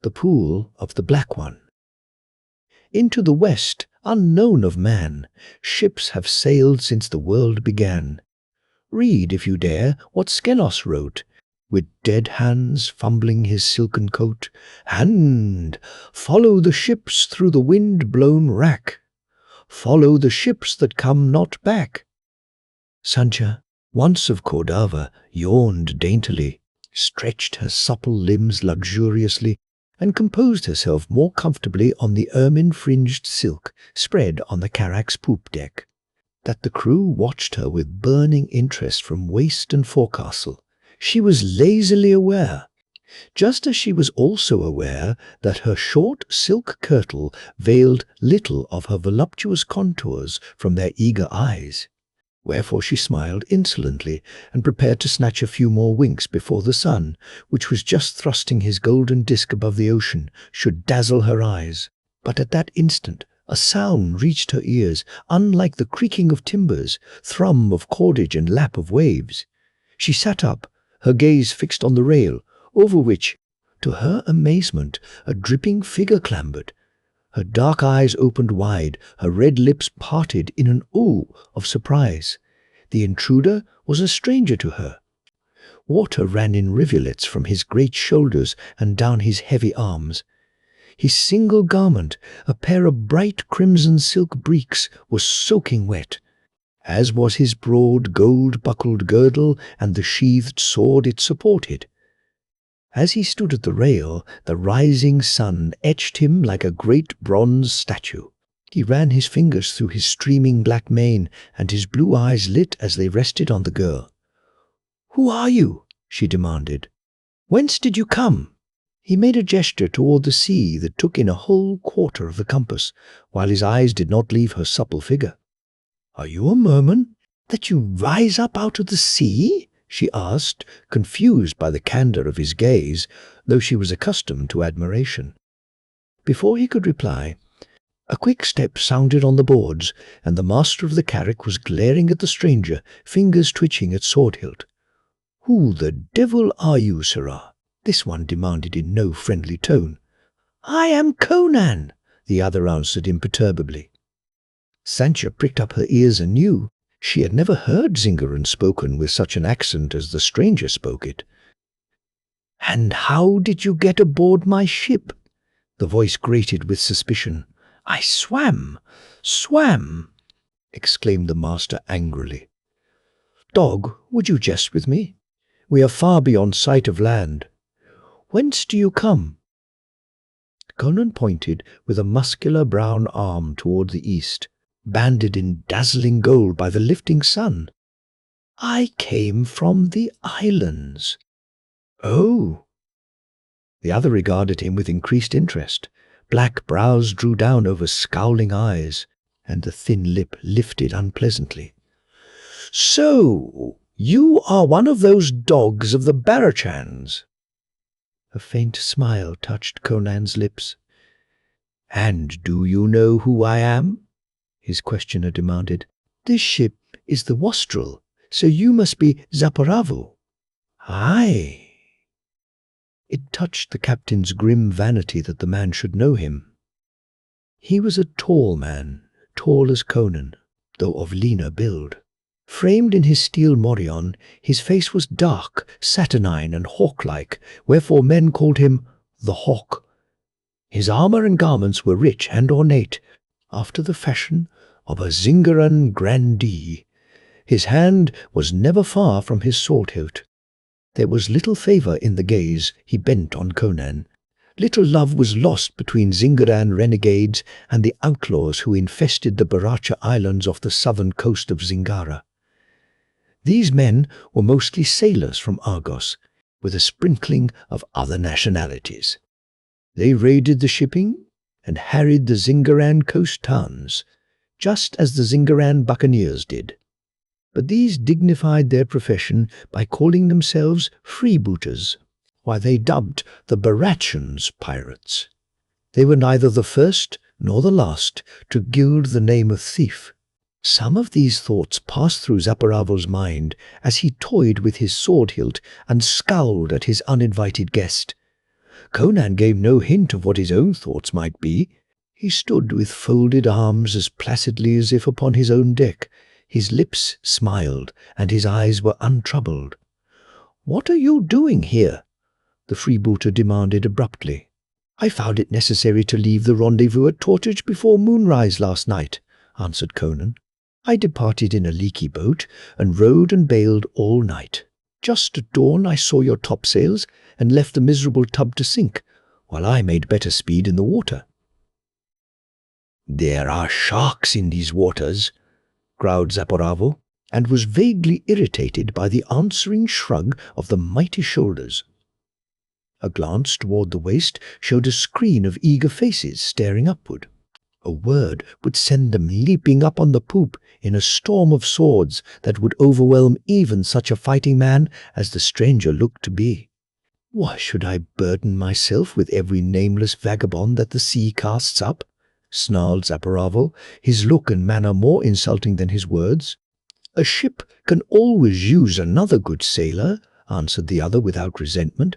the pool of the Black One. Into the west, unknown of man, ships have sailed since the world began. Read, if you dare, what Skelos wrote, with dead hands fumbling his silken coat, and follow the ships through the wind-blown wrack. Follow the ships that come not back. Sancha, once of Cordava, yawned daintily, stretched her supple limbs luxuriously, and composed herself more comfortably on the ermine-fringed silk spread on the carrack's poop deck. That the crew watched her with burning interest from waist and forecastle, she was lazily aware, just as she was also aware that her short silk kirtle veiled little of her voluptuous contours from their eager eyes. Wherefore she smiled insolently and prepared to snatch a few more winks before the sun, which was just thrusting his golden disk above the ocean, should dazzle her eyes. But at that instant a sound reached her ears, unlike the creaking of timbers, thrum of cordage and lap of waves. She sat up, her gaze fixed on the rail, over which, to her amazement, a dripping figure clambered. Her dark eyes opened wide, her red lips parted in an ooh of surprise. The intruder was a stranger to her. Water ran in rivulets from his great shoulders and down his heavy arms. His single garment, a pair of bright crimson silk breeks, was soaking wet, as was his broad gold-buckled girdle and the sheathed sword it supported. As he stood at the rail, the rising sun etched him like a great bronze statue. He ran his fingers through his streaming black mane, and his blue eyes lit as they rested on the girl. "Who are you?" she demanded. "Whence did you come?" He made a gesture toward the sea that took in a whole quarter of the compass, while his eyes did not leave her supple figure. "Are you a merman, that you rise up out of the sea?" she asked, confused by the candor of his gaze, though she was accustomed to admiration. Before he could reply, a quick step sounded on the boards, and the master of the carrack was glaring at the stranger, fingers twitching at sword hilt. "Who the devil are you, sirrah?" this one demanded in no friendly tone. "I am Conan," the other answered imperturbably. Sancha pricked up her ears anew. She had never heard Zingaran spoken with such an accent as the stranger spoke it. "And how did you get aboard my ship?" The voice grated with suspicion. "I swam, exclaimed the master angrily. "Dog, would you jest with me? We are far beyond sight of land. Whence do you come?" Conan pointed with a muscular brown arm toward the east, banded in dazzling gold by the lifting sun. "I came from the islands." "Oh." The other regarded him with increased interest. Black brows drew down over scowling eyes, and the thin lip lifted unpleasantly. "So, you are one of those dogs of the Barachans?" A faint smile touched Conan's lips. "And do you know who I am?" his questioner demanded. "This ship is the Wastrel, so you must be Zaporavo." "Aye." It touched the captain's grim vanity that the man should know him. He was a tall man, tall as Conan, though of leaner build. Framed in his steel morion, his face was dark, saturnine, and hawk-like, wherefore men called him the Hawk. His armour and garments were rich and ornate, after the fashion of a Zingaran grandee. His hand was never far from his sword-hilt. There was little favour in the gaze he bent on Conan. Little love was lost between Zingaran renegades and the outlaws who infested the Baracha Islands off the southern coast of Zingara. These men were mostly sailors from Argos, with a sprinkling of other nationalities. They raided the shipping and harried the Zingaran coast towns, just as the Zingaran buccaneers did. But these dignified their profession by calling themselves freebooters, while they dubbed the Barachans pirates. They were neither the first nor the last to gild the name of thief. Some of these thoughts passed through Zaporavo's mind as he toyed with his sword hilt and scowled at his uninvited guest. Conan gave no hint of what his own thoughts might be. He stood with folded arms as placidly as if upon his own deck. His lips smiled, and his eyes were untroubled. "What are you doing here?" the freebooter demanded abruptly. "I found it necessary to leave the rendezvous at Tortage before moonrise last night," answered Conan. "I departed in a leaky boat, and rowed and bailed all night. Just at dawn I saw your topsails, and left the miserable tub to sink, while I made better speed in the water." "There are sharks in these waters," growled Zaporavo, and was vaguely irritated by the answering shrug of the mighty shoulders. A glance toward the waist showed a screen of eager faces staring upward. A word would send them leaping up on the poop in a storm of swords that would overwhelm even such a fighting man as the stranger looked to be. "Why should I burden myself with every nameless vagabond that the sea casts up?" snarled Zaporavo, his look and manner more insulting than his words. "A ship can always use another good sailor," answered the other without resentment.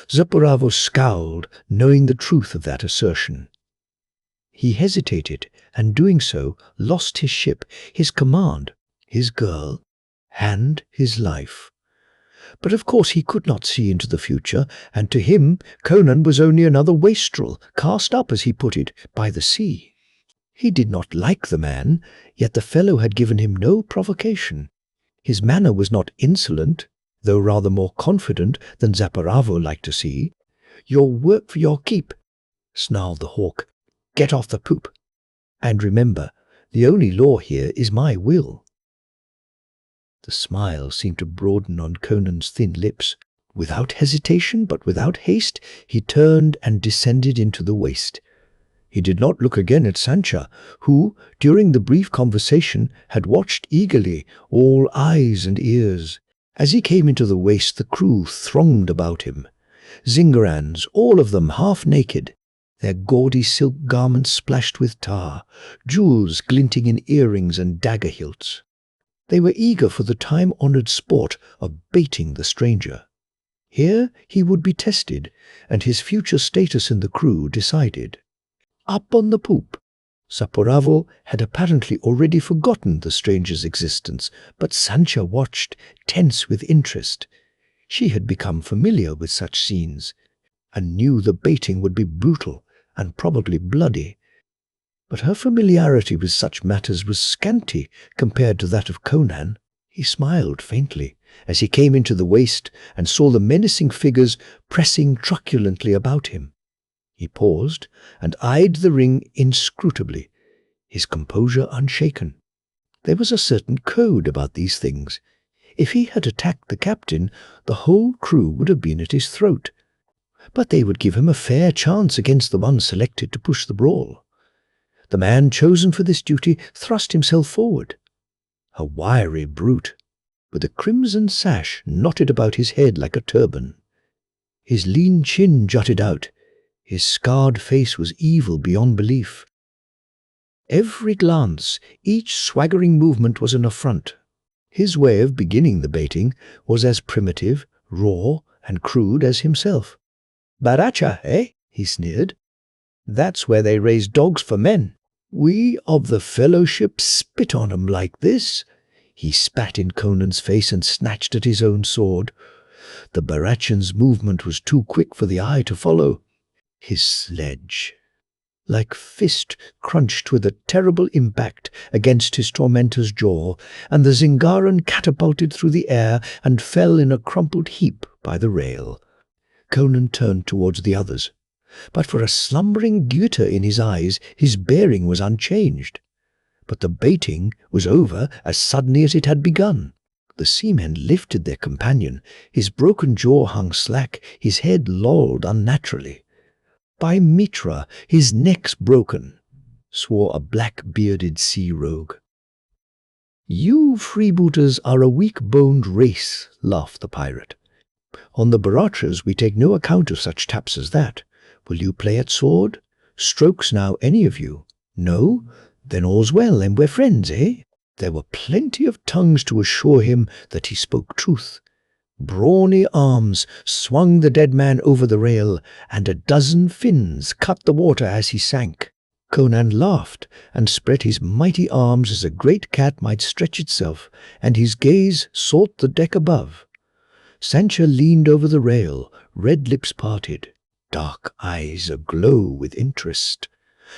Zaporavo scowled, knowing the truth of that assertion. He hesitated, and doing so, lost his ship, his command, his girl, and his life. But of course he could not see into the future, and to him Conan was only another wastrel, cast up, as he put it, by the sea. He did not like the man, yet the fellow had given him no provocation. His manner was not insolent, though rather more confident than Zaporavo liked to see. "Your work for your keep," snarled the hawk. "Get off the poop. And remember, the only law here is my will." The smile seemed to broaden on Conan's thin lips. Without hesitation, but without haste, he turned and descended into the waist. He did not look again at Sancha, who, during the brief conversation, had watched eagerly, all eyes and ears. As he came into the waist, the crew thronged about him. Zingarans, all of them half naked, their gaudy silk garments splashed with tar, jewels glinting in earrings and dagger hilts. They were eager for the time-honored sport of baiting the stranger. Here he would be tested, and his future status in the crew decided. Up on the poop, Zaporavo had apparently already forgotten the stranger's existence, but Sancha watched, tense with interest. She had become familiar with such scenes, and knew the baiting would be brutal and probably bloody. But her familiarity with such matters was scanty compared to that of Conan. He smiled faintly as he came into the waist and saw the menacing figures pressing truculently about him. He paused and eyed the ring inscrutably, his composure unshaken. There was a certain code about these things. If he had attacked the captain, the whole crew would have been at his throat. But they would give him a fair chance against the one selected to push the brawl. The man chosen for this duty thrust himself forward. A wiry brute, with a crimson sash knotted about his head like a turban. His lean chin jutted out. His scarred face was evil beyond belief. Every glance, each swaggering movement was an affront. His way of beginning the baiting was as primitive, raw, and crude as himself. "Baracha, eh?" he sneered. "That's where they raise dogs for men. We of the Fellowship spit on 'em like this." He spat in Conan's face and snatched at his own sword. The Barachan's movement was too quick for the eye to follow. His sledge, like fist, crunched with a terrible impact against his tormentor's jaw, and the Zingaran catapulted through the air and fell in a crumpled heap by the rail. Conan turned towards the others. But for a slumbering glitter in his eyes, his bearing was unchanged. But the baiting was over as suddenly as it had begun. The seamen lifted their companion. His broken jaw hung slack, his head lolled unnaturally. "By Mitra, his neck's broken," swore a black-bearded sea rogue. "You freebooters are a weak-boned race," laughed the pirate. "On the Barachas we take no account of such taps as that. Will you play at sword? Strokes now, any of you? No? Then all's well, and we're friends, eh?" There were plenty of tongues to assure him that he spoke truth. Brawny arms swung the dead man over the rail, and a dozen fins cut the water as he sank. Conan laughed and spread his mighty arms as a great cat might stretch itself, and his gaze sought the deck above. Sancha leaned over the rail, red lips parted, dark eyes aglow with interest.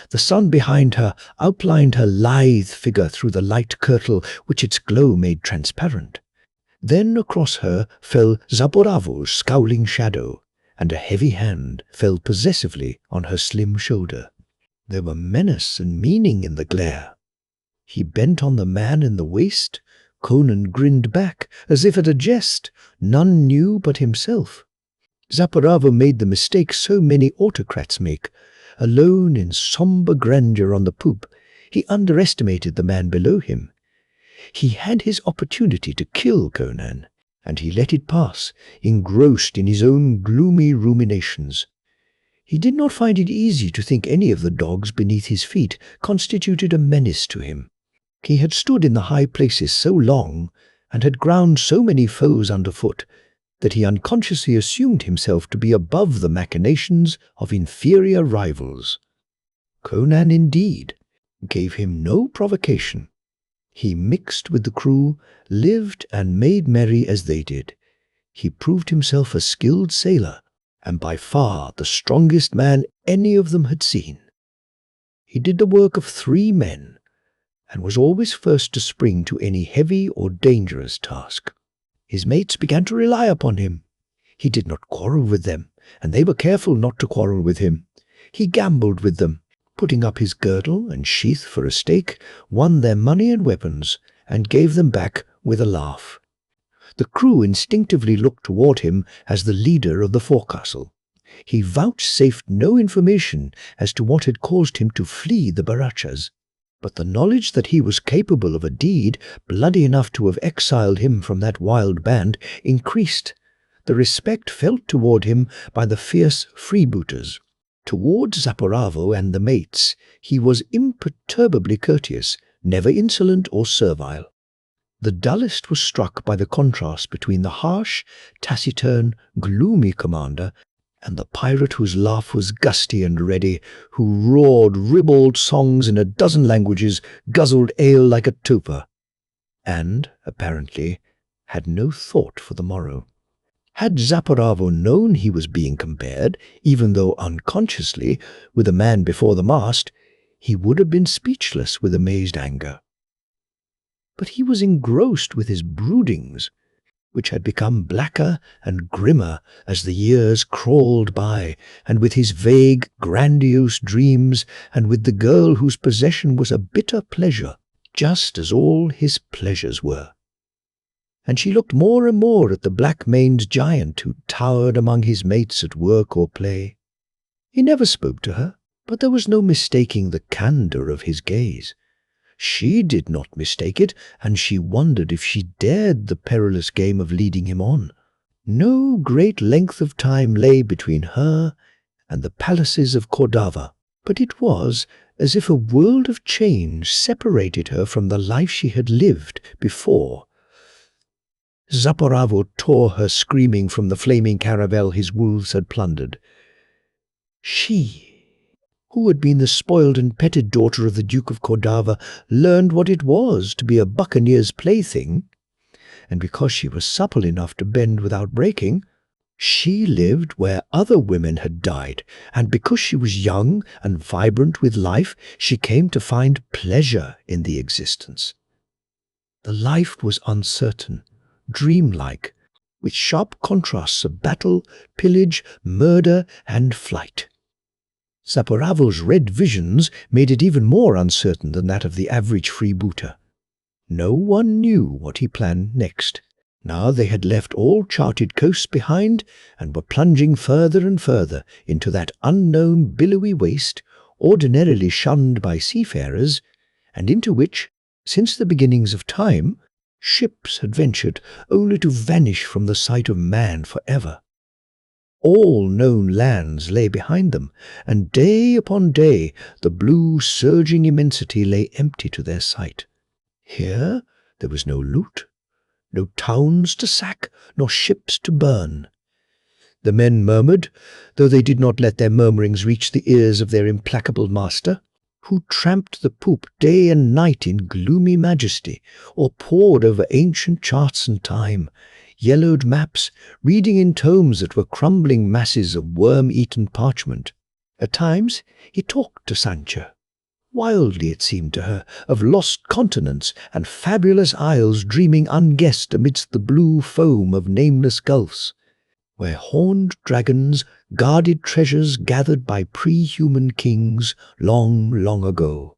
The sun behind her outlined her lithe figure through the light kirtle which its glow made transparent. Then across her fell Zaporavo's scowling shadow, and a heavy hand fell possessively on her slim shoulder. There were menace and meaning in the glare. He bent on the man in the waist. Conan grinned back, as if at a jest none knew but himself. Zaporavo made the mistake so many autocrats make. Alone in somber grandeur on the poop, he underestimated the man below him. He had his opportunity to kill Conan, and he let it pass, engrossed in his own gloomy ruminations. He did not find it easy to think any of the dogs beneath his feet constituted a menace to him. He had stood in the high places so long, and had ground so many foes underfoot, that he unconsciously assumed himself to be above the machinations of inferior rivals. Conan, indeed, gave him no provocation. He mixed with the crew, lived and made merry as they did. He proved himself a skilled sailor, and by far the strongest man any of them had seen. He did the work of 3 men, and was always first to spring to any heavy or dangerous task. His mates began to rely upon him. He did not quarrel with them, and they were careful not to quarrel with him. He gambled with them, putting up his girdle and sheath for a stake, won their money and weapons, and gave them back with a laugh. The crew instinctively looked toward him as the leader of the forecastle. He vouchsafed no information as to what had caused him to flee the Barachas, but the knowledge that he was capable of a deed bloody enough to have exiled him from that wild band increased the respect felt toward him by the fierce freebooters. Toward Zaporavo and the mates he was imperturbably courteous, never insolent or servile. The dullest was struck by the contrast between the harsh, taciturn, gloomy commander and the pirate whose laugh was gusty and ready, who roared ribald songs in a dozen languages, guzzled ale like a toper, and, apparently, had no thought for the morrow. Had Zaporavo known he was being compared, even though unconsciously, with a man before the mast, he would have been speechless with amazed anger. But he was engrossed with his broodings, which had become blacker and grimmer as the years crawled by, and with his vague, grandiose dreams, and with the girl whose possession was a bitter pleasure, just as all his pleasures were. And she looked more and more at the black-maned giant who towered among his mates at work or play. He never spoke to her, but there was no mistaking the candour of his gaze. She did not mistake it, and she wondered if she dared the perilous game of leading him on. No great length of time lay between her and the palaces of Cordava, but it was as if a world of change separated her from the life she had lived before. Zaporavo tore her screaming from the flaming caravel his wolves had plundered. She, who had been the spoiled and petted daughter of the Duke of Cordava, learned what it was to be a buccaneer's plaything, and because she was supple enough to bend without breaking, she lived where other women had died, and because she was young and vibrant with life, she came to find pleasure in the existence. The life was uncertain, dreamlike, with sharp contrasts of battle, pillage, murder, and flight. Zaporavo's red visions made it even more uncertain than that of the average freebooter. No one knew what he planned next. Now they had left all charted coasts behind and were plunging further and further into that unknown billowy waste, ordinarily shunned by seafarers, and into which, since the beginnings of time, ships had ventured only to vanish from the sight of man forever. All known lands lay behind them, and day upon day the blue, surging immensity lay empty to their sight. Here there was no loot, no towns to sack, nor ships to burn. The men murmured, though they did not let their murmurings reach the ears of their implacable master, who tramped the poop day and night in gloomy majesty, or pored over ancient charts and time, yellowed maps, reading in tomes that were crumbling masses of worm-eaten parchment. At times he talked to Sancha. Wildly, it seemed to her, of lost continents and fabulous isles dreaming unguessed amidst the blue foam of nameless gulfs, where horned dragons guarded treasures gathered by pre-human kings long, long ago.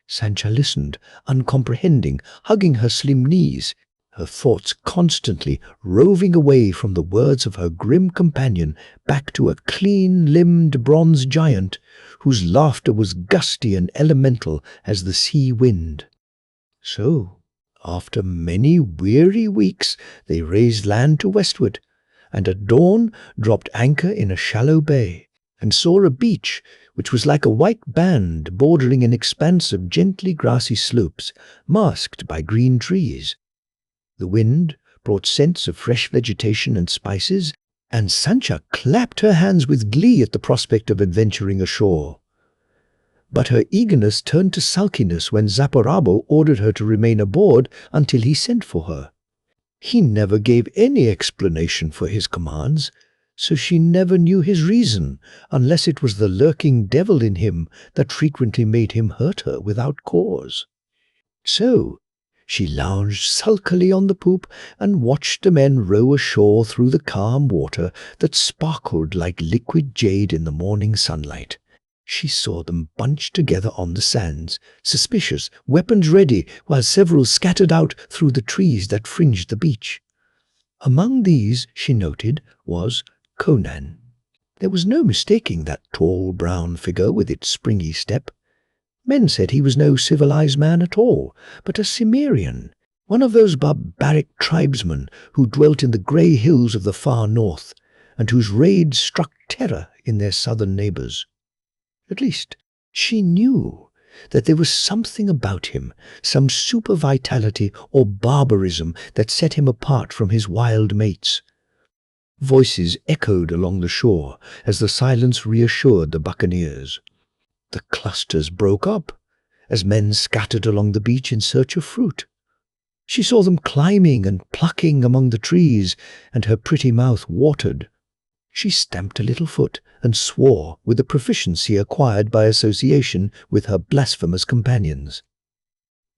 Sancha listened, uncomprehending, hugging her slim knees, her thoughts constantly roving away from the words of her grim companion back to a clean-limbed bronze giant whose laughter was gusty and elemental as the sea wind. So, after many weary weeks, they raised land to westward, and at dawn dropped anchor in a shallow bay, and saw a beach which was like a white band bordering an expanse of gently grassy slopes, masked by green trees. The wind brought scents of fresh vegetation and spices, and Sancha clapped her hands with glee at the prospect of adventuring ashore. But her eagerness turned to sulkiness when Zaporabo ordered her to remain aboard until he sent for her. He never gave any explanation for his commands, so she never knew his reason, unless it was the lurking devil in him that frequently made him hurt her without cause. So she lounged sulkily on the poop and watched the men row ashore through the calm water that sparkled like liquid jade in the morning sunlight. She saw them bunched together on the sands, suspicious, weapons ready, while several scattered out through the trees that fringed the beach. Among these, she noted, was Conan. There was no mistaking that tall brown figure with its springy step. Men said he was no civilized man at all, but a Cimmerian, one of those barbaric tribesmen who dwelt in the grey hills of the far north, and whose raids struck terror in their southern neighbours. At least, she knew that there was something about him, some super vitality or barbarism that set him apart from his wild mates. Voices echoed along the shore as the silence reassured the buccaneers. The clusters broke up as men scattered along the beach in search of fruit. She saw them climbing and plucking among the trees, and her pretty mouth watered. She stamped a little foot and swore with the proficiency acquired by association with her blasphemous companions.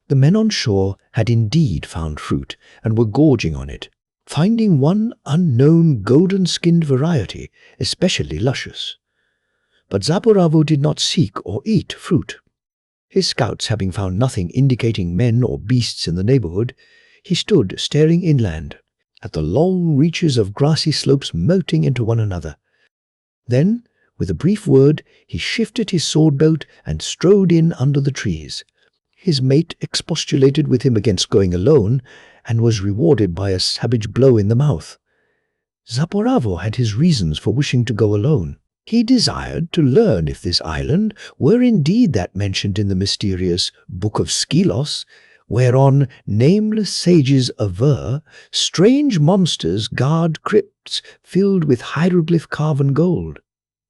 The men on shore had indeed found fruit and were gorging on it, finding one unknown golden-skinned variety especially luscious. But Zaporavo did not seek or eat fruit. His scouts having found nothing indicating men or beasts in the neighborhood, he stood staring inland, at the long reaches of grassy slopes melting into one another. Then, with a brief word, he shifted his sword belt and strode in under the trees. His mate expostulated with him against going alone, and was rewarded by a savage blow in the mouth. Zaporavo had his reasons for wishing to go alone. He desired to learn if this island were indeed that mentioned in the mysterious Book of Skylos, whereon nameless sages aver strange monsters guard crypts filled with hieroglyph-carven gold.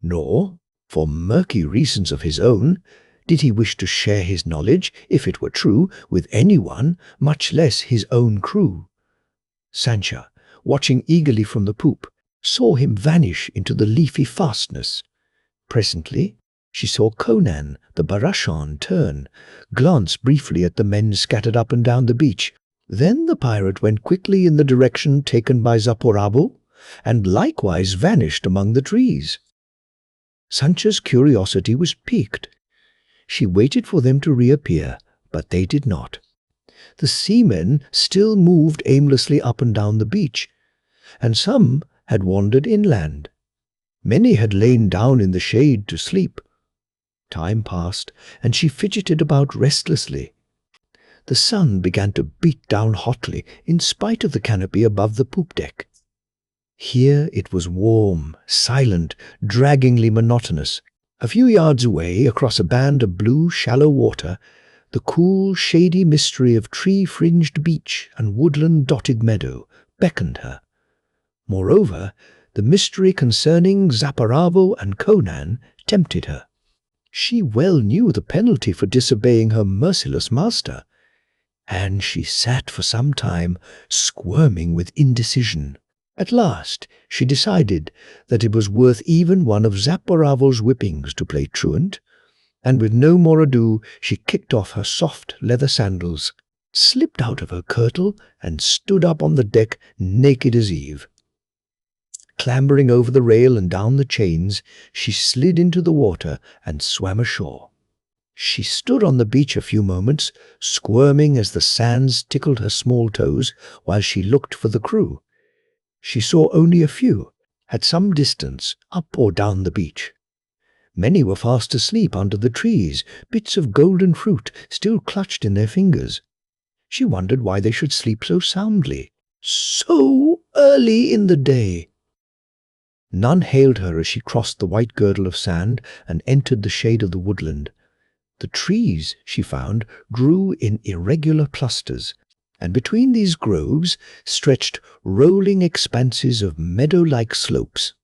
Nor, for murky reasons of his own, did he wish to share his knowledge, if it were true, with anyone, much less his own crew. Sancha, watching eagerly from the poop, saw him vanish into the leafy fastness. Presently, she saw Conan the Barbarian turn, glance briefly at the men scattered up and down the beach. Then the pirate went quickly in the direction taken by Zaporabo, and likewise vanished among the trees. Sancha's curiosity was piqued. She waited for them to reappear, but they did not. The seamen still moved aimlessly up and down the beach, and some had wandered inland. Many had lain down in the shade to sleep. Time passed, and she fidgeted about restlessly. The sun began to beat down hotly in spite of the canopy above the poop deck. Here it was warm, silent, draggingly monotonous. A few yards away, across a band of blue, shallow water, The cool, shady mystery of tree-fringed beach and woodland-dotted meadow beckoned her. Moreover, the mystery concerning Zaporavo and Conan tempted her. She well knew the penalty for disobeying her merciless master, and she sat for some time squirming with indecision. At last, she decided that it was worth even one of Zaporavo's whippings to play truant, and with no more ado she kicked off her soft leather sandals, slipped out of her kirtle, and stood up on the deck naked as Eve. Clambering over the rail and down the chains, she slid into the water and swam ashore. She stood on the beach a few moments, squirming as the sands tickled her small toes while she looked for the crew. She saw only a few, at some distance, up or down the beach. Many were fast asleep under the trees, bits of golden fruit still clutched in their fingers. She wondered why they should sleep so soundly, so early in the day. None hailed her as she crossed the white girdle of sand and entered the shade of the woodland. The trees, she found, grew in irregular clusters, and between these groves stretched rolling expanses of meadow-like slopes.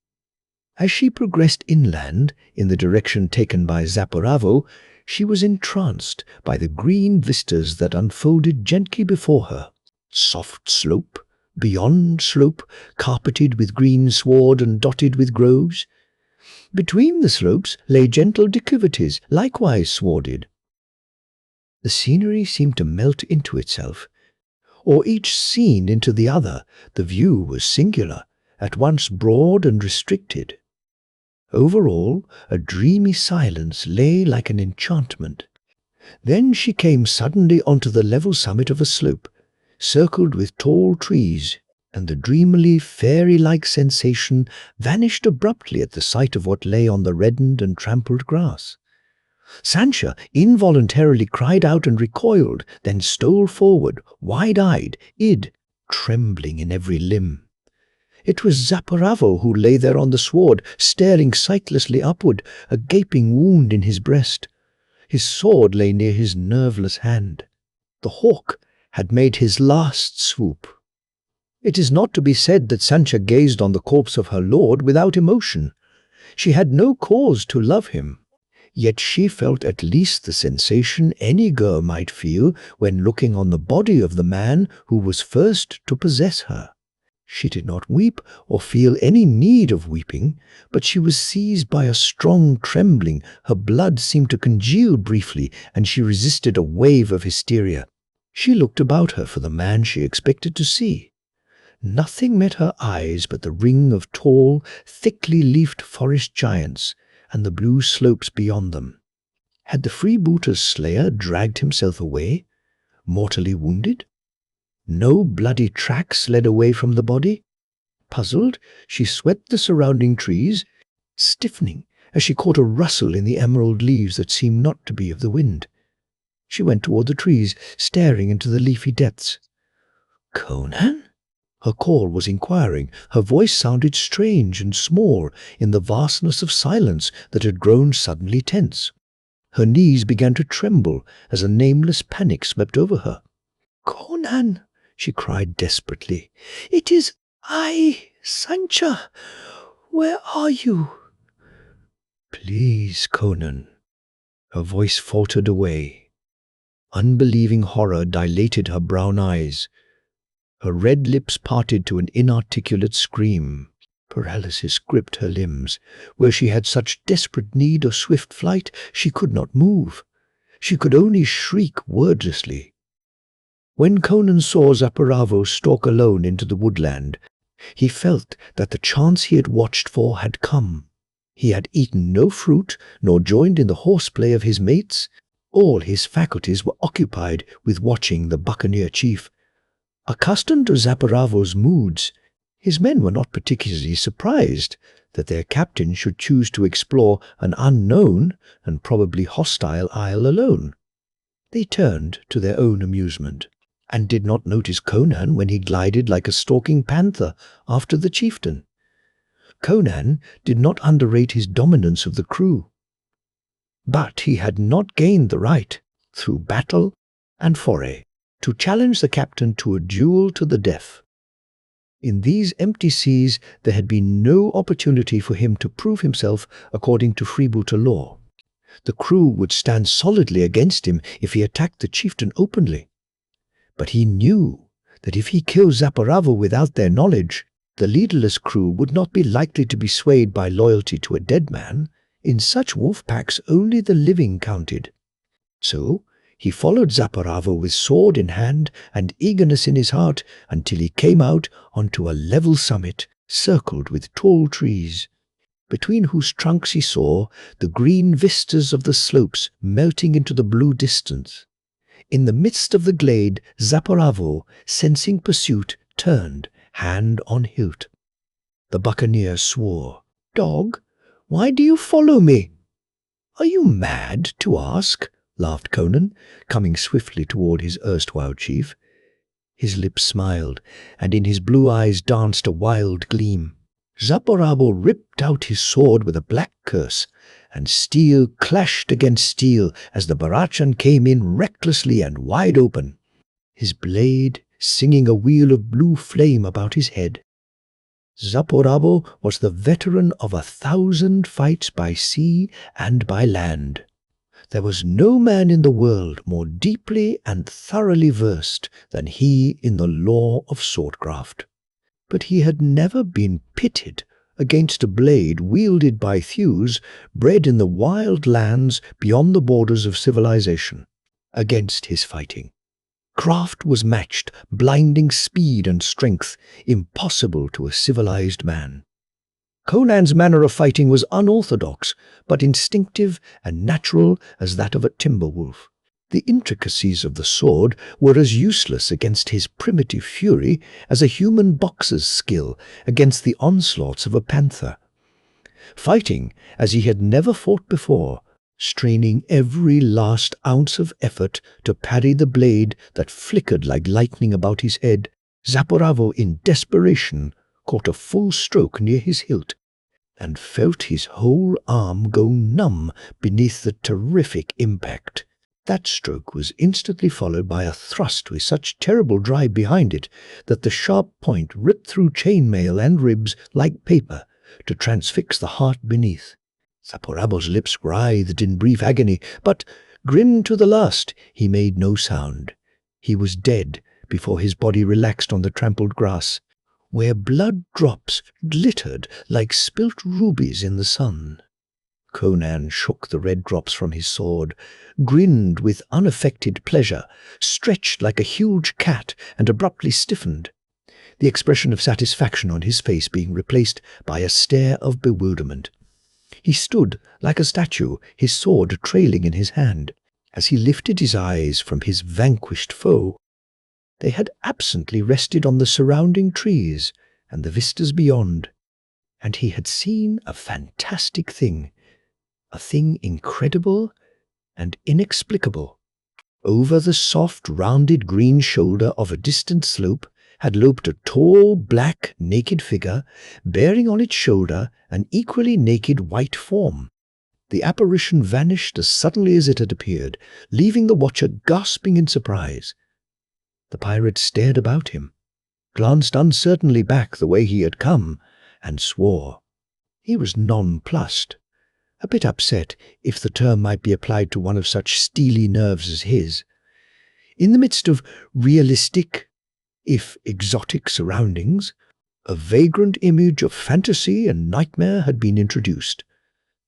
As she progressed inland, in the direction taken by Zaporavo, she was entranced by the green vistas that unfolded gently before her. Soft slope, beyond slope, carpeted with green sward and dotted with groves. Between the slopes lay gentle declivities, likewise swarded. The scenery seemed to melt into itself, or each scene into the other. The view was singular, at once broad and restricted. Over all, a dreamy silence lay like an enchantment. Then she came suddenly onto the level summit of a slope, circled with tall trees, and the dreamily fairy-like sensation vanished abruptly at the sight of what lay on the reddened and trampled grass. Sancha involuntarily cried out and recoiled, then stole forward, wide-eyed, trembling in every limb. It was Zaporavo who lay there on the sward, staring sightlessly upward, a gaping wound in his breast. His sword lay near his nerveless hand. The hawk had made his last swoop. It is not to be said that Sancha gazed on the corpse of her lord without emotion. She had no cause to love him. Yet she felt at least the sensation any girl might feel when looking on the body of the man who was first to possess her. She did not weep or feel any need of weeping, but she was seized by a strong trembling. Her blood seemed to congeal briefly, and she resisted a wave of hysteria. She looked about her for the man she expected to see. Nothing met her eyes but the ring of tall, thickly leafed forest giants and the blue slopes beyond them. Had the freebooter's slayer dragged himself away, mortally wounded? No bloody tracks led away from the body. Puzzled, she swept the surrounding trees, stiffening as she caught a rustle in the emerald leaves that seemed not to be of the wind. She went toward the trees, staring into the leafy depths. "Conan?" Her call was inquiring. Her voice sounded strange and small in the vastness of silence that had grown suddenly tense. Her knees began to tremble as a nameless panic swept over her. "Conan!" she cried desperately. "It is I, Sancha. Where are you?" "Please, Conan." Her voice faltered away. Unbelieving horror dilated her brown eyes. Her red lips parted to an inarticulate scream. Paralysis gripped her limbs. Where she had such desperate need of swift flight, she could not move. She could only shriek wordlessly. When Conan saw Zaporavo stalk alone into the woodland, he felt that the chance he had watched for had come. He had eaten no fruit, nor joined in the horseplay of his mates. All his faculties were occupied with watching the buccaneer chief. Accustomed to Zaporavo's moods, his men were not particularly surprised that their captain should choose to explore an unknown and probably hostile isle alone. They turned to their own amusement, and did not notice Conan when he glided like a stalking panther after the chieftain. Conan did not underrate his dominance of the crew. But he had not gained the right. through battle and foray, to challenge the captain to a duel to the death. In these empty seas there had been no opportunity for him to prove himself according to freebooter law. The crew would stand solidly against him if he attacked the chieftain openly. But he knew that if he killed Zaporavo without their knowledge, the leaderless crew would not be likely to be swayed by loyalty to a dead man. In such wolf packs only the living counted. So he followed Zaporavo with sword in hand and eagerness in his heart until he came out onto a level summit circled with tall trees, between whose trunks he saw the green vistas of the slopes melting into the blue distance. In the midst of the glade, Zaporavo, sensing pursuit, turned, hand on hilt. The buccaneer swore. "Dog, why do you follow me?" "Are you mad to ask?" laughed Conan, coming swiftly toward his erstwhile chief. His lips smiled, and in his blue eyes danced a wild gleam. Zaporabo ripped out his sword with a black curse, and steel clashed against steel as the Barachan came in recklessly and wide open, his blade singing a wheel of blue flame about his head. Zaporabo was the veteran of 1,000 fights by sea and by land. There was no man in the world more deeply and thoroughly versed than he in the law of swordcraft. But he had never been pitted against a blade wielded by thews bred in the wild lands beyond the borders of civilization. Against his fighting, craft was matched, blinding speed and strength, impossible to a civilized man. Conan's manner of fighting was unorthodox, but instinctive and natural as that of a timber wolf. The intricacies of the sword were as useless against his primitive fury as a human boxer's skill against the onslaughts of a panther. Fighting as he had never fought before, straining every last ounce of effort to parry the blade that flickered like lightning about his head, Zaporavo in desperation caught a full stroke near his hilt, and felt his whole arm go numb beneath the terrific impact. That stroke was instantly followed by a thrust with such terrible drive behind it that the sharp point ripped through chainmail and ribs like paper to transfix the heart beneath. Zaporavo's lips writhed in brief agony, but, grim to the last, he made no sound. He was dead before his body relaxed on the trampled grass, where blood drops glittered like spilt rubies in the sun. Conan shook the red drops from his sword, grinned with unaffected pleasure, stretched like a huge cat, and abruptly stiffened, the expression of satisfaction on his face being replaced by a stare of bewilderment. He stood like a statue, his sword trailing in his hand. As he lifted his eyes from his vanquished foe, they had absently rested on the surrounding trees and the vistas beyond, and he had seen a fantastic thing, a thing incredible and inexplicable. Over the soft, rounded green shoulder of a distant slope had loped a tall, black, naked figure, bearing on its shoulder an equally naked white form. The apparition vanished as suddenly as it had appeared, leaving the watcher gasping in surprise. The pirate stared about him, glanced uncertainly back the way he had come, and swore. He was nonplussed, a bit upset, if the term might be applied to one of such steely nerves as his. In the midst of realistic, if exotic surroundings, a vagrant image of fantasy and nightmare had been introduced.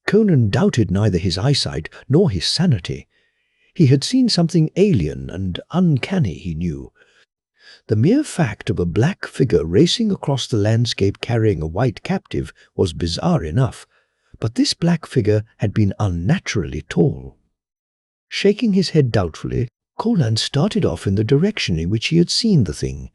Conan doubted neither his eyesight nor his sanity. He had seen something alien and uncanny, he knew. The mere fact of a black figure racing across the landscape carrying a white captive was bizarre enough, but this black figure had been unnaturally tall. Shaking his head doubtfully, Conan started off in the direction in which he had seen the thing.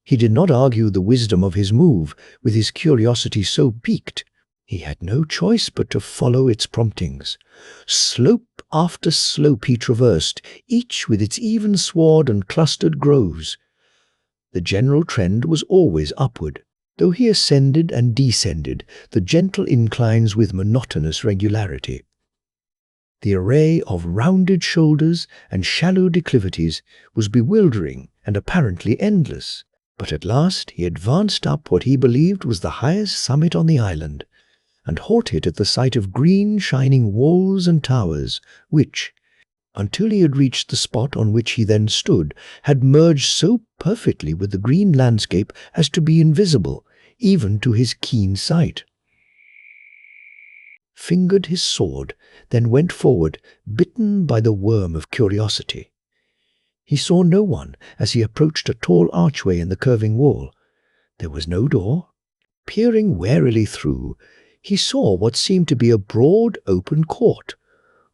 He did not argue the wisdom of his move, with his curiosity so piqued. He had no choice but to follow its promptings. Slope after slope he traversed, each with its even sward and clustered groves. The general trend was always upward, though he ascended and descended the gentle inclines with monotonous regularity. The array of rounded shoulders and shallow declivities was bewildering and apparently endless. But at last he advanced up what he believed was the highest summit on the island, and halted at the sight of green shining walls and towers, which, until he had reached the spot on which he then stood, had merged so perfectly with the green landscape as to be invisible, even to his keen sight. Fingered his sword, then went forward, bitten by the worm of curiosity. He saw no one as he approached a tall archway in the curving wall. There was no door. Peering warily through, he saw what seemed to be a broad open court,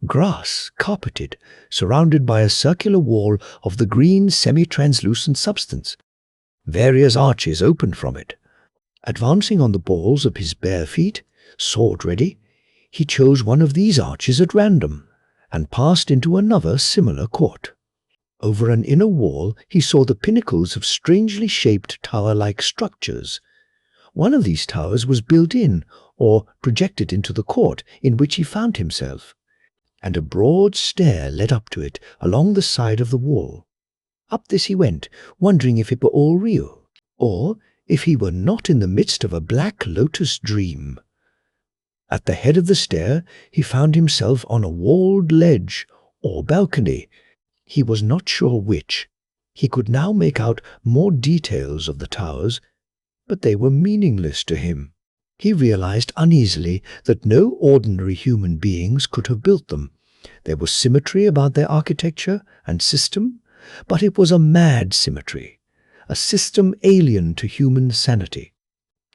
grass carpeted, surrounded by a circular wall of the green semi-translucent substance. Various arches opened from it. Advancing on the balls of his bare feet, sword ready, he chose one of these arches at random, and passed into another similar court. Over an inner wall he saw the pinnacles of strangely shaped tower-like structures. One of these towers was built in, or projected into the court in which he found himself, and a broad stair led up to it along the side of the wall. Up this he went, wondering if it were all real, or if he were not in the midst of a black lotus dream. At the head of the stair he found himself on a walled ledge, or balcony. He was not sure which. He could now make out more details of the towers, but they were meaningless to him. He realized uneasily that no ordinary human beings could have built them. There was symmetry about their architecture and system, but it was a mad symmetry, a system alien to human sanity.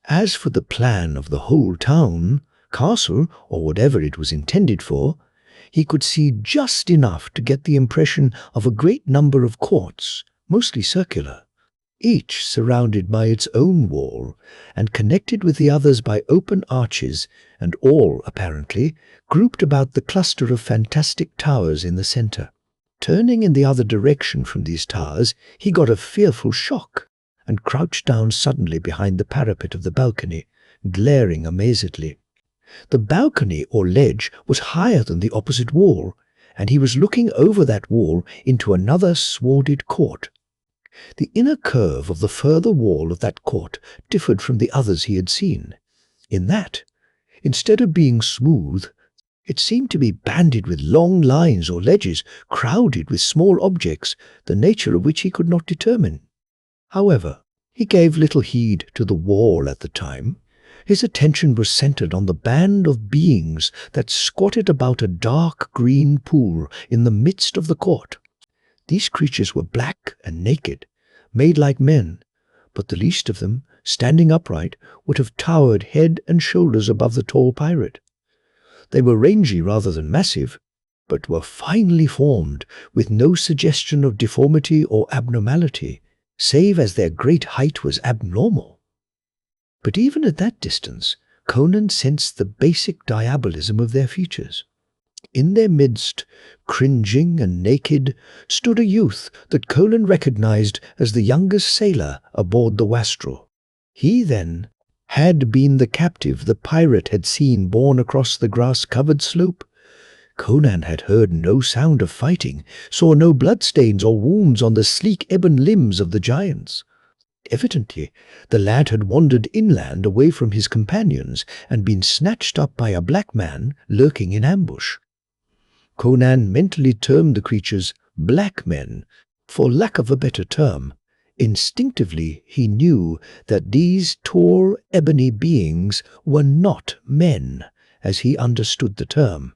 As for the plan of the whole town, castle, or whatever it was intended for, he could see just enough to get the impression of a great number of courts, mostly circular, each surrounded by its own wall and connected with the others by open arches, and all, apparently, grouped about the cluster of fantastic towers in the center. Turning in the other direction from these towers, he got a fearful shock and crouched down suddenly behind the parapet of the balcony, glaring amazedly. The balcony or ledge was higher than the opposite wall, and he was looking over that wall into another swarded court. The inner curve of the further wall of that court differed from the others he had seen, in that, instead of being smooth, it seemed to be banded with long lines or ledges crowded with small objects, the nature of which he could not determine. However, he gave little heed to the wall at the time. His attention was centered on the band of beings that squatted about a dark green pool in the midst of the court. These creatures were black and naked, made like men, but the least of them, standing upright, would have towered head and shoulders above the tall pirate. They were rangy rather than massive, but were finely formed, with no suggestion of deformity or abnormality, save as their great height was abnormal. But even at that distance, Conan sensed the basic diabolism of their features. In their midst, cringing and naked, stood a youth that Conan recognized as the youngest sailor aboard the wastrel. He, then, had been the captive the pirate had seen borne across the grass-covered slope. Conan had heard no sound of fighting, saw no bloodstains or wounds on the sleek ebon limbs of the giants. Evidently, the lad had wandered inland away from his companions and been snatched up by a black man lurking in ambush. Conan mentally termed the creatures black men, for lack of a better term. Instinctively he knew that these tall, ebony beings were not men, as he understood the term.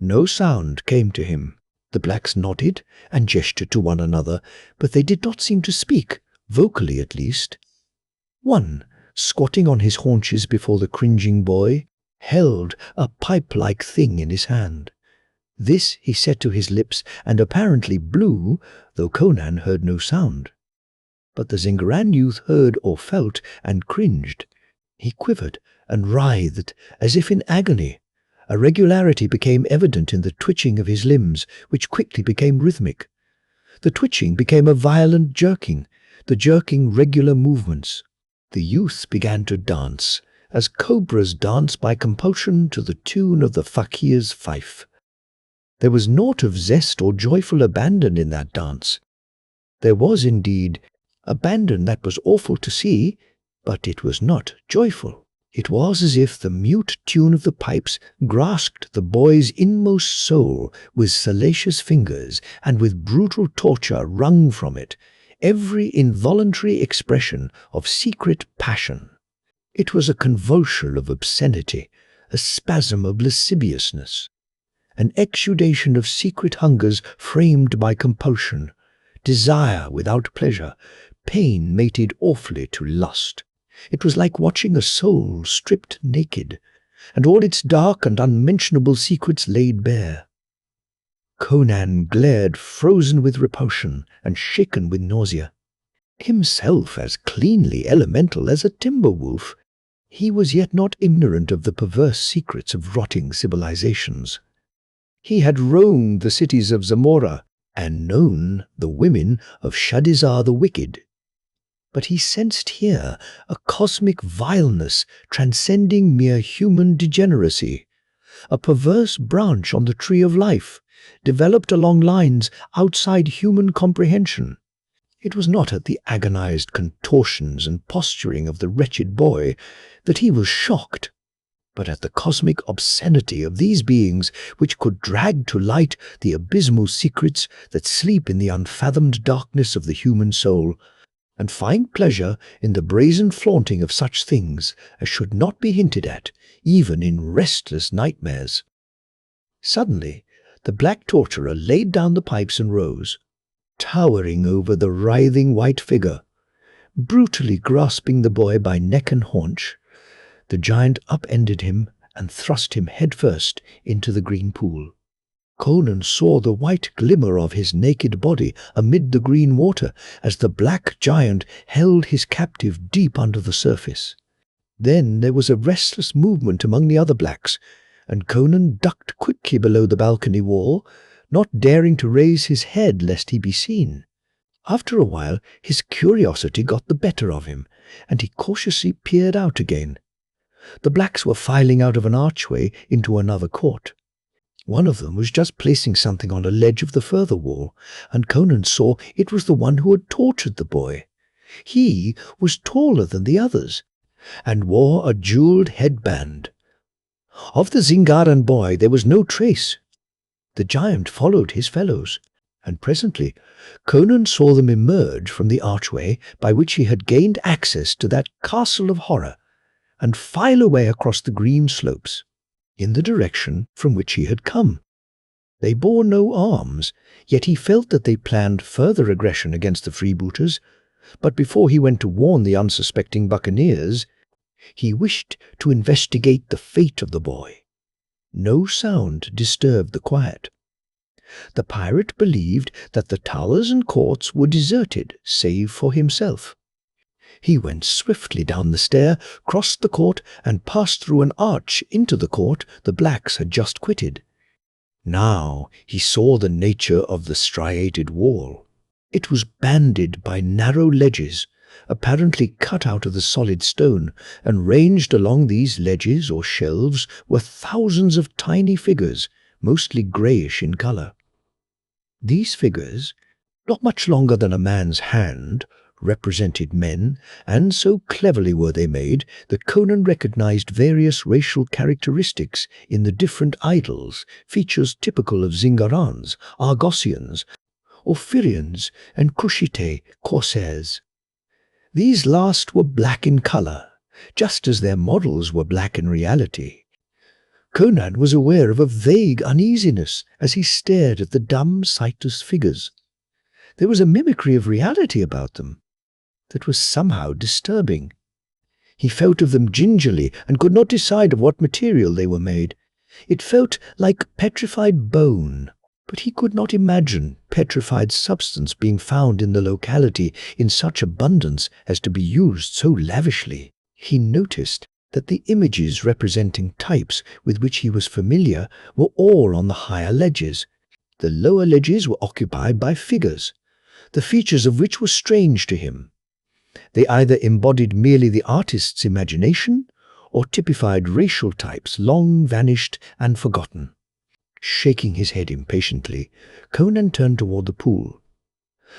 No sound came to him. The blacks nodded and gestured to one another, but they did not seem to speak, vocally at least. One, squatting on his haunches before the cringing boy, held a pipe-like thing in his hand. This he set to his lips and apparently blew, though Conan heard no sound. But the Zingaran youth heard or felt and cringed. He quivered and writhed as if in agony. A regularity became evident in the twitching of his limbs, which quickly became rhythmic. The twitching became a violent jerking, the jerking regular movements. The youth began to dance, as cobras dance by compulsion to the tune of the fakir's fife. There was naught of zest or joyful abandon in that dance. There was indeed abandon that was awful to see, but it was not joyful. It was as if the mute tune of the pipes grasped the boy's inmost soul with salacious fingers, and with brutal torture wrung from it every involuntary expression of secret passion. It was a convulsion of obscenity, a spasm of lasciviousness, an exudation of secret hungers framed by compulsion, desire without pleasure, pain mated awfully to lust. It was like watching a soul stripped naked, and all its dark and unmentionable secrets laid bare. Conan glared, frozen with repulsion and shaken with nausea. Himself as cleanly elemental as a timber wolf, he was yet not ignorant of the perverse secrets of rotting civilizations. He had roamed the cities of Zamora and known the women of Shadizar the Wicked. But he sensed here a cosmic vileness transcending mere human degeneracy, a perverse branch on the tree of life, developed along lines outside human comprehension. It was not at the agonized contortions and posturing of the wretched boy that he was shocked, but at the cosmic obscenity of these beings which could drag to light the abysmal secrets that sleep in the unfathomed darkness of the human soul, and find pleasure in the brazen flaunting of such things as should not be hinted at, even in restless nightmares. Suddenly, the black torturer laid down the pipes and rose, towering over the writhing white figure. Brutally grasping the boy by neck and haunch, the giant upended him and thrust him headfirst into the green pool. Conan saw the white glimmer of his naked body amid the green water as the black giant held his captive deep under the surface. Then there was a restless movement among the other blacks, and Conan ducked quickly below the balcony wall, not daring to raise his head lest he be seen. After a while his curiosity got the better of him, and he cautiously peered out again. The blacks were filing out of an archway into another court. One of them was just placing something on a ledge of the further wall, and Conan saw it was the one who had tortured the boy. He was taller than the others, and wore a jeweled headband. Of the Zingaran boy there was no trace. The giant followed his fellows, and presently Conan saw them emerge from the archway by which he had gained access to that castle of horror, and file away across the green slopes, in the direction from which he had come. They bore no arms, yet he felt that they planned further aggression against the freebooters, but before he went to warn the unsuspecting buccaneers, he wished to investigate the fate of the boy. No sound disturbed the quiet. The pirate believed that the towers and courts were deserted, save for himself. He went swiftly down the stair, crossed the court, and passed through an arch into the court the blacks had just quitted. Now he saw the nature of the striated wall. It was banded by narrow ledges, apparently cut out of the solid stone, and ranged along these ledges or shelves were thousands of tiny figures, mostly greyish in colour. These figures, not much longer than a man's hand, represented men, and so cleverly were they made that Conan recognized various racial characteristics in the different idols, features typical of Zingarans, Argosians, Ophirians, and Kushite corsairs. These last were black in color, just as their models were black in reality. Conan was aware of a vague uneasiness as he stared at the dumb, sightless figures. There was a mimicry of reality about them that was somehow disturbing. He felt of them gingerly and could not decide of what material they were made. It felt like petrified bone, but he could not imagine petrified substance being found in the locality in such abundance as to be used so lavishly. He noticed that the images representing types with which he was familiar were all on the higher ledges. The lower ledges were occupied by figures, the features of which were strange to him. They either embodied merely the artist's imagination or typified racial types long vanished and forgotten. Shaking his head impatiently, Conan turned toward the pool.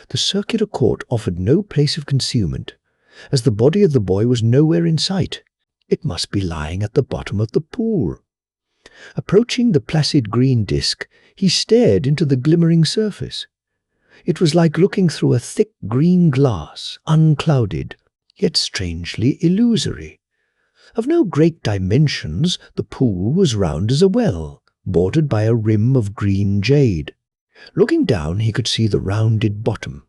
The circular court offered no place of concealment, as the body of the boy was nowhere in sight. It must be lying at the bottom of the pool. Approaching the placid green disk, he stared into the glimmering surface. It was like looking through a thick green glass, unclouded, yet strangely illusory. Of no great dimensions, the pool was round as a well, bordered by a rim of green jade. Looking down, he could see the rounded bottom.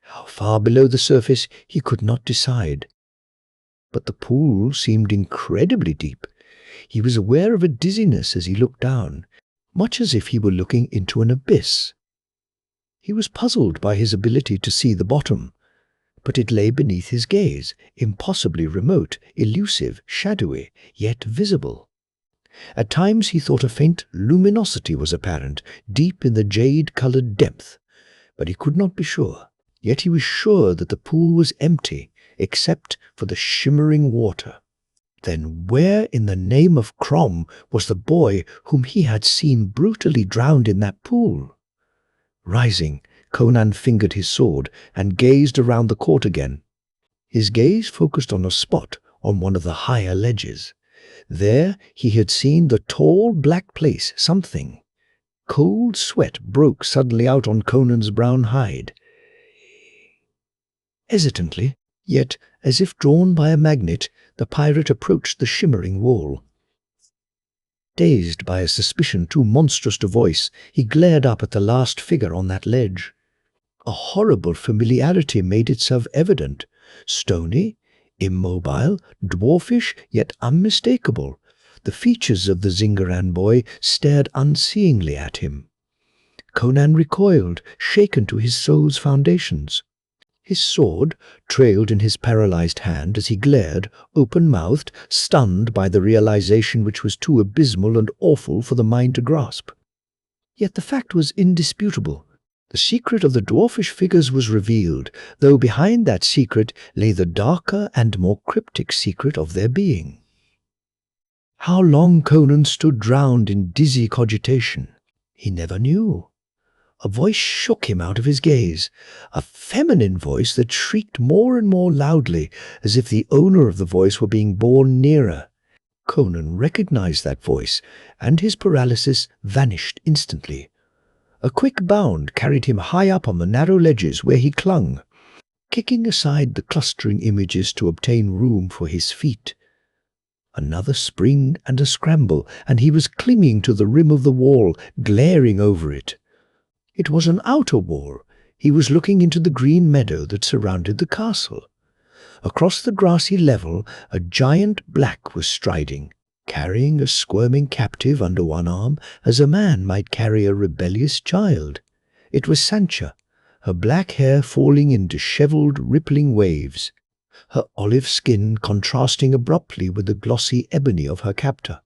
How far below the surface he could not decide. But the pool seemed incredibly deep. He was aware of a dizziness as he looked down, much as if he were looking into an abyss. He was puzzled by his ability to see the bottom, but it lay beneath his gaze, impossibly remote, elusive, shadowy, yet visible. At times he thought a faint luminosity was apparent, deep in the jade-colored depth, but he could not be sure. Yet he was sure that the pool was empty, except for the shimmering water. Then where in the name of Crom was the boy whom he had seen brutally drowned in that pool? Rising, Conan fingered his sword and gazed around the court again. His gaze focused on a spot on one of the higher ledges. There he had seen the tall black place something. Cold sweat broke suddenly out on Conan's brown hide. Hesitantly, yet as if drawn by a magnet, the pirate approached the shimmering wall. Dazed by a suspicion too monstrous to voice, he glared up at the last figure on that ledge. A horrible familiarity made itself evident. Stony, immobile, dwarfish, yet unmistakable, the features of the Zingaran boy stared unseeingly at him. Conan recoiled, shaken to his soul's foundations. His sword trailed in his paralyzed hand as he glared, open-mouthed, stunned by the realization which was too abysmal and awful for the mind to grasp. Yet the fact was indisputable. The secret of the dwarfish figures was revealed, though behind that secret lay the darker and more cryptic secret of their being. How long Conan stood drowned in dizzy cogitation, he never knew. A voice shook him out of his gaze, a feminine voice that shrieked more and more loudly, as if the owner of the voice were being borne nearer. Conan recognized that voice, and his paralysis vanished instantly. A quick bound carried him high up on the narrow ledges where he clung, kicking aside the clustering images to obtain room for his feet. Another spring and a scramble, and he was clinging to the rim of the wall, glaring over it. It was an outer wall. He was looking into the green meadow that surrounded the castle. Across the grassy level, a giant black was striding, carrying a squirming captive under one arm, as a man might carry a rebellious child. It was Sancha, her black hair falling in disheveled, rippling waves, her olive skin contrasting abruptly with the glossy ebony of her captor.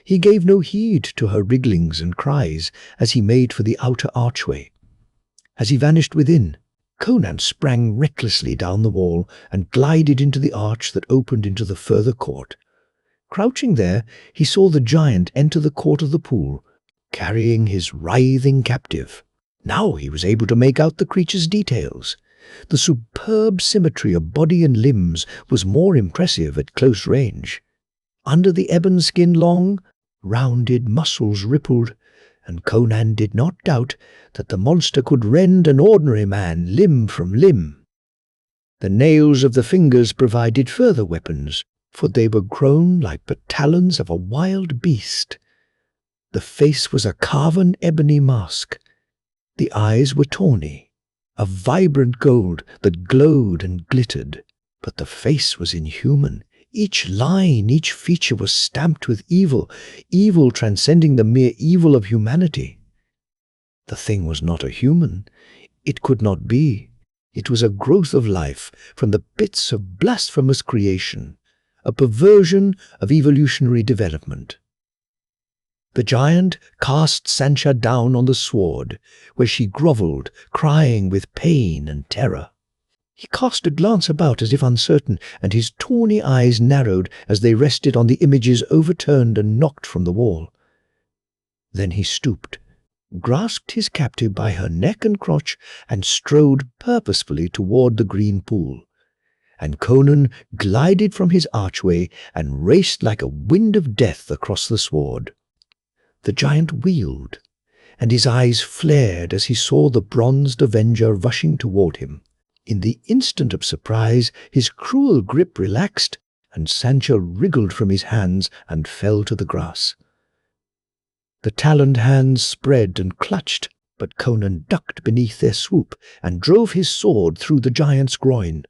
He gave no heed to her wrigglings and cries as he made for the outer archway. As he vanished within, Conan sprang recklessly down the wall and glided into the arch that opened into the further court. Crouching there, he saw the giant enter the court of the pool, carrying his writhing captive. Now he was able to make out the creature's details. The superb symmetry of body and limbs was more impressive at close range. Under the ebon skin long, rounded muscles rippled, and Conan did not doubt that the monster could rend an ordinary man limb from limb. The nails of the fingers provided further weapons, for they were grown like the talons of a wild beast. The face was a carven ebony mask. The eyes were tawny, a vibrant gold that glowed and glittered, but the face was inhuman. Each line, each feature was stamped with evil, evil transcending the mere evil of humanity. The thing was not a human. It could not be. It was a growth of life from the bits of blasphemous creation, a perversion of evolutionary development. The giant cast Sancha down on the sward, where she grovelled, crying with pain and terror. He cast a glance about as if uncertain, and his tawny eyes narrowed as they rested on the images overturned and knocked from the wall. Then he stooped, grasped his captive by her neck and crotch, and strode purposefully toward the green pool. And Conan glided from his archway and raced like a wind of death across the sward. The giant wheeled, and his eyes flared as he saw the bronzed avenger rushing toward him. In the instant of surprise, his cruel grip relaxed, and Sancho wriggled from his hands and fell to the grass. The taloned hands spread and clutched, but Conan ducked beneath their swoop and drove his sword through the giant's groin.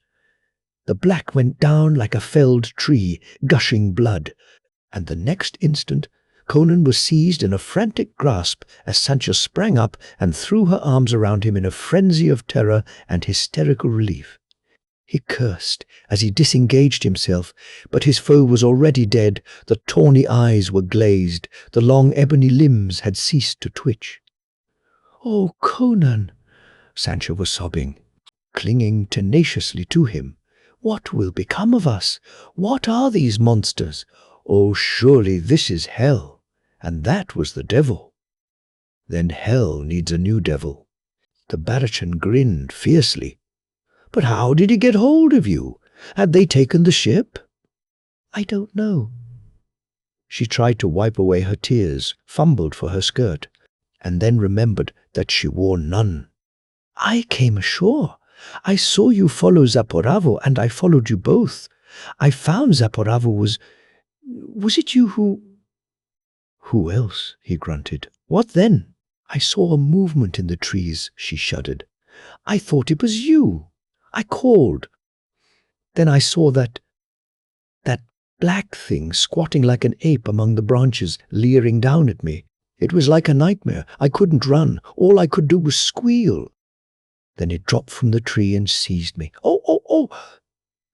The black went down like a felled tree, gushing blood, and the next instant Conan was seized in a frantic grasp as Sancho sprang up and threw her arms around him in a frenzy of terror and hysterical relief. He cursed as he disengaged himself, but his foe was already dead. The tawny eyes were glazed, the long ebony limbs had ceased to twitch. "Oh, Conan!" Sancho was sobbing, clinging tenaciously to him. "What will become of us? What are these monsters? Oh, surely this is hell, and that was the devil." "Then hell needs a new devil." The Barachan grinned fiercely. "But how did he get hold of you? Had they taken the ship?" "I don't know." She tried to wipe away her tears, fumbled for her skirt, and then remembered that she wore none. "I came ashore. I saw you follow Zaporavo, and I followed you both. I found Zaporavo was it you who—" "Who else?" he grunted. "What then?" "I saw a movement in the trees," she shuddered. "I thought it was you. I called. Then I saw that black thing squatting like an ape among the branches, leering down at me. It was like a nightmare. I couldn't run. All I could do was squeal. Then it dropped from the tree and seized me. Oh, oh, oh!"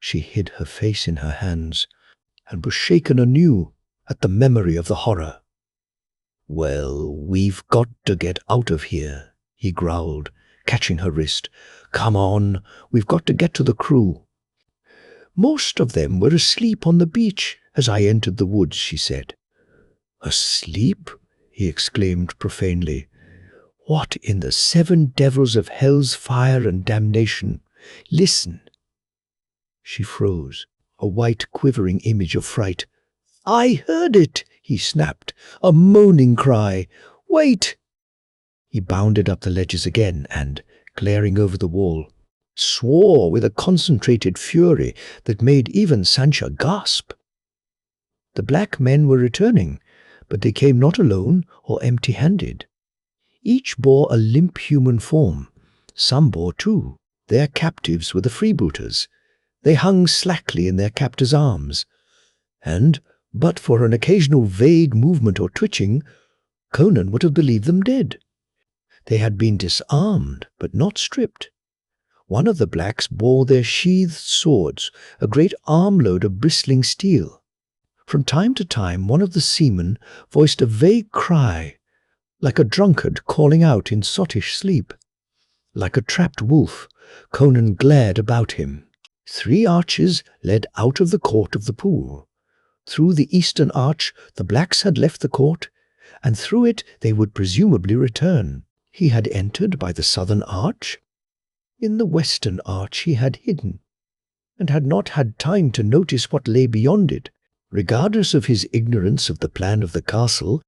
She hid her face in her hands and was shaken anew at the memory of the horror. "Well, we've got to get out of here," he growled, catching her wrist. "Come on, we've got to get to the crew." "Most of them were asleep on the beach as I entered the woods," she said. "Asleep?" he exclaimed profanely. "What in the 7 devils of hell's fire and damnation? Listen." She froze, a white quivering image of fright. "I heard it," he snapped, "a moaning cry. Wait!" He bounded up the ledges again and, glaring over the wall, swore with a concentrated fury that made even Sancho gasp. The black men were returning, but they came not alone or empty-handed. Each bore a limp human form. Some bore 2. Their captives were the freebooters. They hung slackly in their captors' arms. And, but for an occasional vague movement or twitching, Conan would have believed them dead. They had been disarmed, but not stripped. One of the blacks bore their sheathed swords, a great armload of bristling steel. From time to time, one of the seamen voiced a vague cry, like a drunkard calling out in sottish sleep. Like a trapped wolf, Conan glared about him. 3 arches led out of the court of the pool. Through the eastern arch, the blacks had left the court, and through it they would presumably return. He had entered by the southern arch. In the western arch he had hidden, and had not had time to notice what lay beyond it. Regardless of his ignorance of the plan of the castle,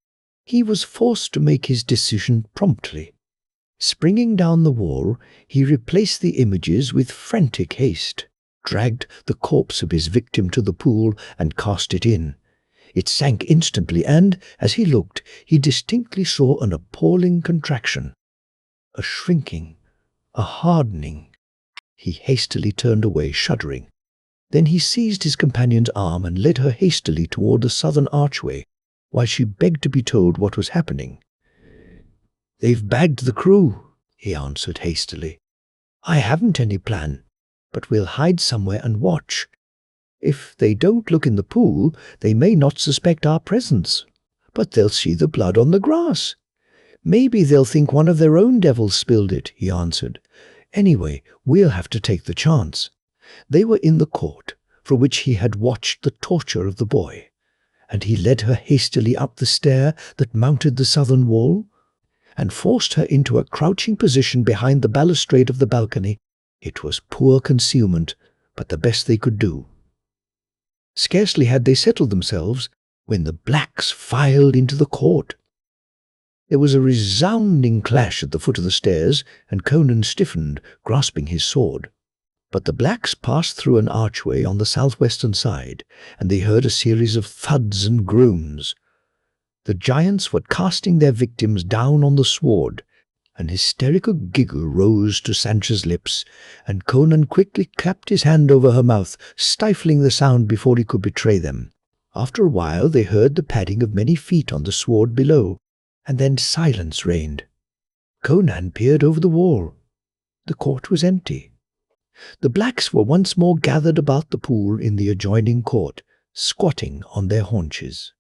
he was forced to make his decision promptly. Springing down the wall, he replaced the images with frantic haste, dragged the corpse of his victim to the pool and cast it in. It sank instantly, and, as he looked, he distinctly saw an appalling contraction, a shrinking, a hardening. He hastily turned away, shuddering. Then he seized his companion's arm and led her hastily toward the southern archway, while she begged to be told what was happening. "They've bagged the crew," he answered hastily. "I haven't any plan, but we'll hide somewhere and watch. If they don't look in the pool, they may not suspect our presence, but they'll see the blood on the grass. Maybe they'll think one of their own devils spilled it," he answered. "Anyway, we'll have to take the chance." They were in the court, from which he had watched the torture of the boy, and he led her hastily up the stair that mounted the southern wall, and forced her into a crouching position behind the balustrade of the balcony. It was poor concealment, but the best they could do. Scarcely had they settled themselves when the blacks filed into the court. There was a resounding clash at the foot of the stairs, and Conan stiffened, grasping his sword. But the blacks passed through an archway on the southwestern side, and they heard a series of thuds and groans. The giants were casting their victims down on the sward. An hysterical giggle rose to Sancho's lips, and Conan quickly clapped his hand over her mouth, stifling the sound before he could betray them. After a while they heard the padding of many feet on the sward below, and then silence reigned. Conan peered over the wall. The court was empty. The blacks were once more gathered about the pool in the adjoining court, squatting on their haunches.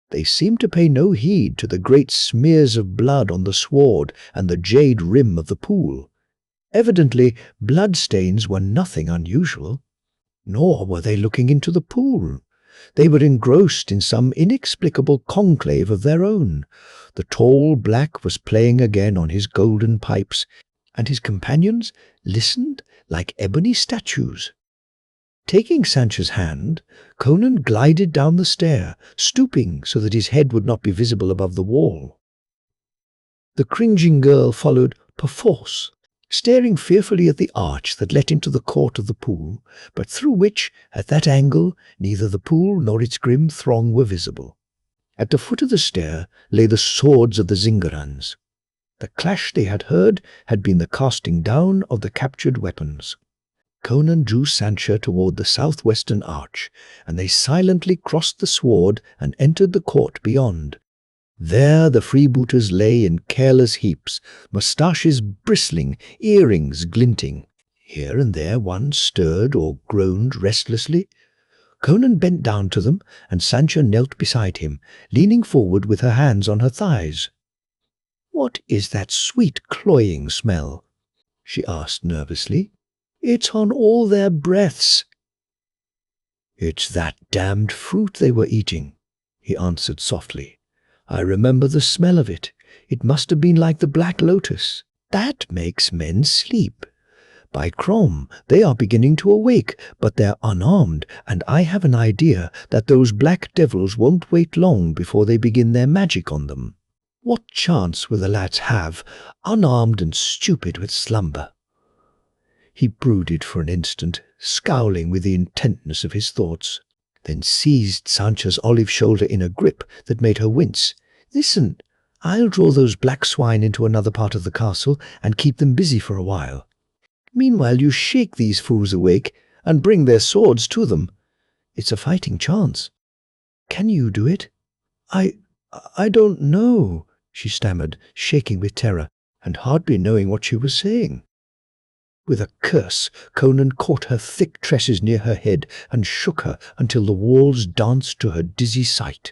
They seemed to pay no heed to the great smears of blood on the sward and the jade rim of the pool. Evidently, bloodstains were nothing unusual. Nor were they looking into the pool. They were engrossed in some inexplicable conclave of their own. The tall black was playing again on his golden pipes, and his companions listened like ebony statues. Taking Sancho's hand, Conan glided down the stair, stooping so that his head would not be visible above the wall. The cringing girl followed perforce, staring fearfully at the arch that let into the court of the pool, but through which, at that angle, neither the pool nor its grim throng were visible. At the foot of the stair lay the swords of the Zingarans. The clash they had heard had been the casting down of the captured weapons. Conan drew Sancho toward the southwestern arch, and they silently crossed the sward and entered the court beyond. There the freebooters lay in careless heaps, moustaches bristling, earrings glinting. Here and there one stirred or groaned restlessly. Conan bent down to them, and Sancho knelt beside him, leaning forward with her hands on her thighs. "What is that sweet cloying smell?" she asked nervously. "It's on all their breaths." "It's that damned fruit they were eating," he answered softly. "I remember the smell of it. It must have been like the black lotus. That makes men sleep. By Crom, they are beginning to awake, but they're unarmed, and I have an idea that those black devils won't wait long before they begin their magic on them. What chance will the lads have, unarmed and stupid with slumber?" He brooded for an instant, scowling with the intentness of his thoughts, then seized Sancho's olive shoulder in a grip that made her wince. "Listen, I'll draw those black swine into another part of the castle and keep them busy for a while. Meanwhile you shake these fools awake and bring their swords to them. It's a fighting chance. Can you do it?" I don't know," she stammered, shaking with terror, and hardly knowing what she was saying. With a curse, Conan caught her thick tresses near her head and shook her until the walls danced to her dizzy sight.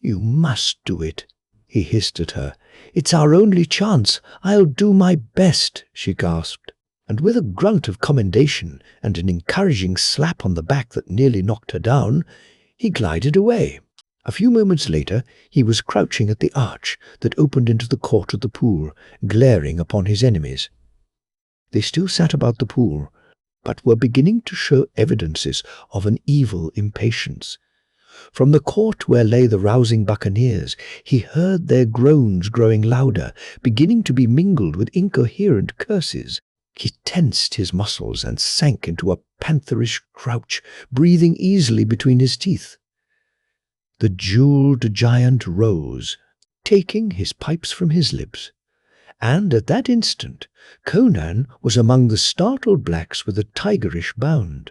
"You must do it," he hissed at her. "It's our only chance. I'll do my best," she gasped. And with a grunt of commendation and an encouraging slap on the back that nearly knocked her down, he glided away. A few moments later, he was crouching at the arch that opened into the court of the pool, glaring upon his enemies. They still sat about the pool, but were beginning to show evidences of an evil impatience. From the court where lay the rousing buccaneers, he heard their groans growing louder, beginning to be mingled with incoherent curses. He tensed his muscles and sank into a pantherish crouch, breathing easily between his teeth. The jeweled giant rose, taking his pipes from his lips, and at that instant Conan was among the startled blacks with a tigerish bound.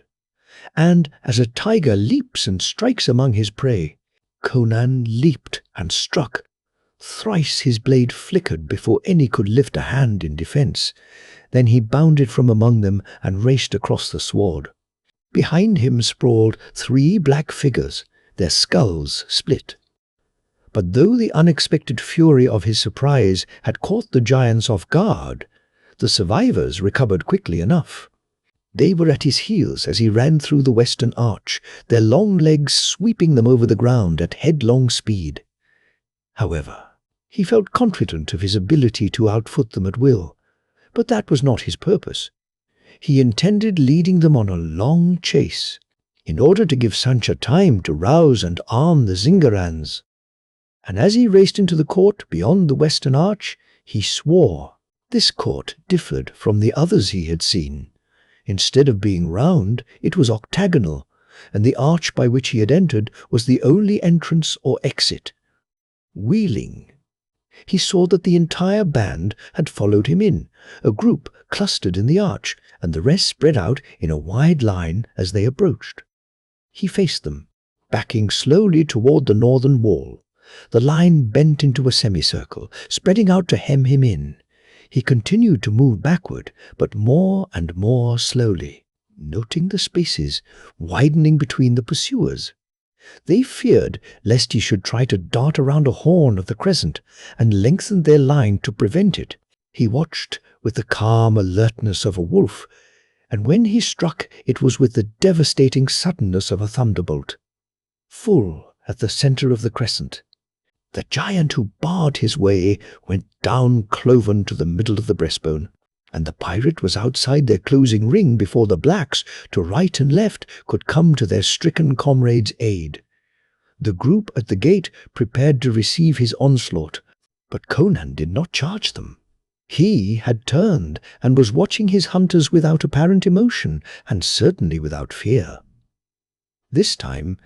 And as a tiger leaps and strikes among his prey, Conan leaped and struck. Thrice his blade flickered before any could lift a hand in defense. Then he bounded from among them and raced across the sward. Behind him sprawled 3 black figures, their skulls split. But though the unexpected fury of his surprise had caught the giants off guard, the survivors recovered quickly enough. They were at his heels as he ran through the western arch, their long legs sweeping them over the ground at headlong speed. However, he felt confident of his ability to outfoot them at will, but that was not his purpose. He intended leading them on a long chase, in order to give Sancha time to rouse and arm the Zingarans. And as he raced into the court beyond the western arch, he swore. This court differed from the others he had seen. Instead of being round, it was octagonal, and the arch by which he had entered was the only entrance or exit. Wheeling, he saw that the entire band had followed him in, a group clustered in the arch, and the rest spread out in a wide line as they approached. He faced them, backing slowly toward the northern wall. The line bent into a semicircle, spreading out to hem him in. He continued to move backward, but more and more slowly, noting the spaces widening between the pursuers. They feared lest he should try to dart around a horn of the crescent and lengthen their line to prevent it. He watched with the calm alertness of a wolf, and when he struck it was with the devastating suddenness of a thunderbolt. Full at the center of the crescent, the giant who barred his way went down cloven to the middle of the breastbone, and the pirate was outside their closing ring before the blacks, to right and left, could come to their stricken comrades' aid. The group at the gate prepared to receive his onslaught, but Conan did not charge them. He had turned and was watching his hunters without apparent emotion, and certainly without fear. This time,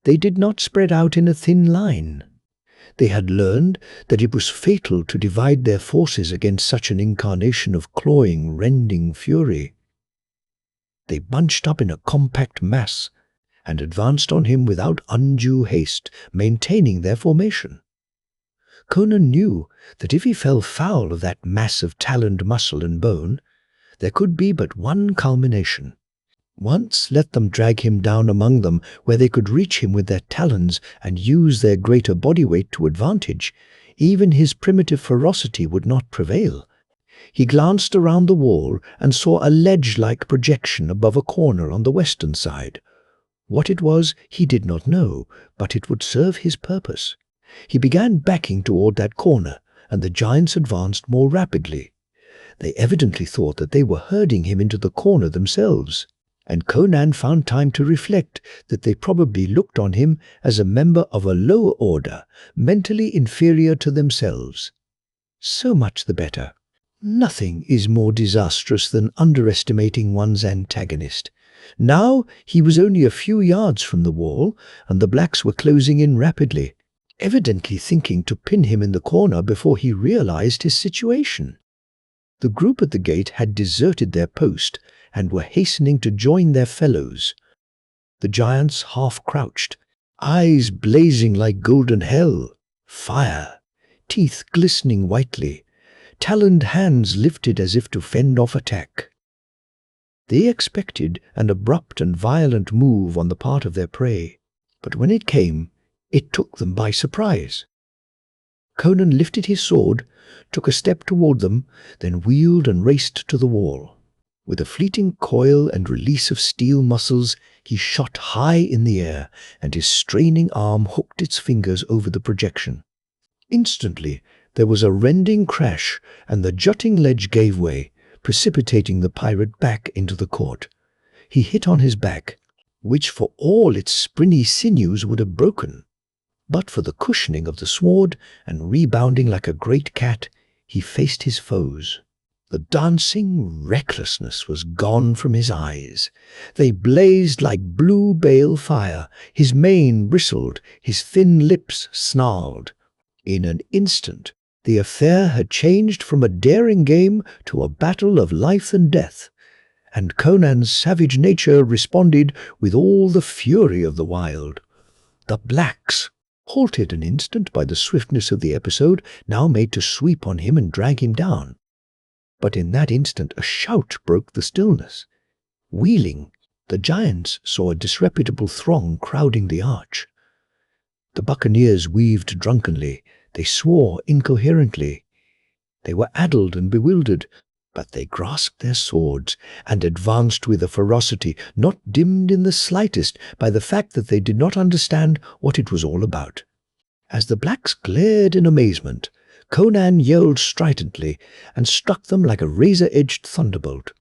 they did not spread out in a thin line. They had learned that it was fatal to divide their forces against such an incarnation of clawing, rending fury. They bunched up in a compact mass and advanced on him without undue haste, maintaining their formation. Conan knew that if he fell foul of that mass of taloned muscle and bone, there could be but one culmination. Once let them drag him down among them where they could reach him with their talons and use their greater body weight to advantage, even his primitive ferocity would not prevail. He glanced around the wall and saw a ledge-like projection above a corner on the western side. What it was he did not know, but it would serve his purpose. He began backing toward that corner, and the giants advanced more rapidly. They evidently thought that they were herding him into the corner themselves, and Conan found time to reflect that they probably looked on him as a member of a lower order, mentally inferior to themselves. So much the better. Nothing is more disastrous than underestimating one's antagonist. Now he was only a few yards from the wall, and the blacks were closing in rapidly, evidently thinking to pin him in the corner before he realized his situation. The group at the gate had deserted their post and were hastening to join their fellows. The giants half-crouched, eyes blazing like golden hell, fire, teeth glistening whitely, taloned hands lifted as if to fend off attack. They expected an abrupt and violent move on the part of their prey, but when it came, it took them by surprise. Conan lifted his sword, took a step toward them, then wheeled and raced to the wall. With a fleeting coil and release of steel muscles, he shot high in the air, and his straining arm hooked its fingers over the projection. Instantly, there was a rending crash, and the jutting ledge gave way, precipitating the pirate back into the court. He hit on his back, which for all its springy sinews would have broken. But for the cushioning of the sword, and rebounding like a great cat, he faced his foes. The dancing recklessness was gone from his eyes. They blazed like blue bale fire. His mane bristled, his thin lips snarled. In an instant, the affair had changed from a daring game to a battle of life and death, and Conan's savage nature responded with all the fury of the wild. The blacks, halted an instant by the swiftness of the episode, now made to sweep on him and drag him down. But in that instant a shout broke the stillness. Wheeling, the giants saw a disreputable throng crowding the arch. The buccaneers weaved drunkenly. They swore incoherently. They were addled and bewildered, But they grasped their swords and advanced with a ferocity not dimmed in the slightest by the fact that they did not understand what it was all about. As the blacks glared in amazement, Conan yelled stridently and struck them like a razor-edged thunderbolt.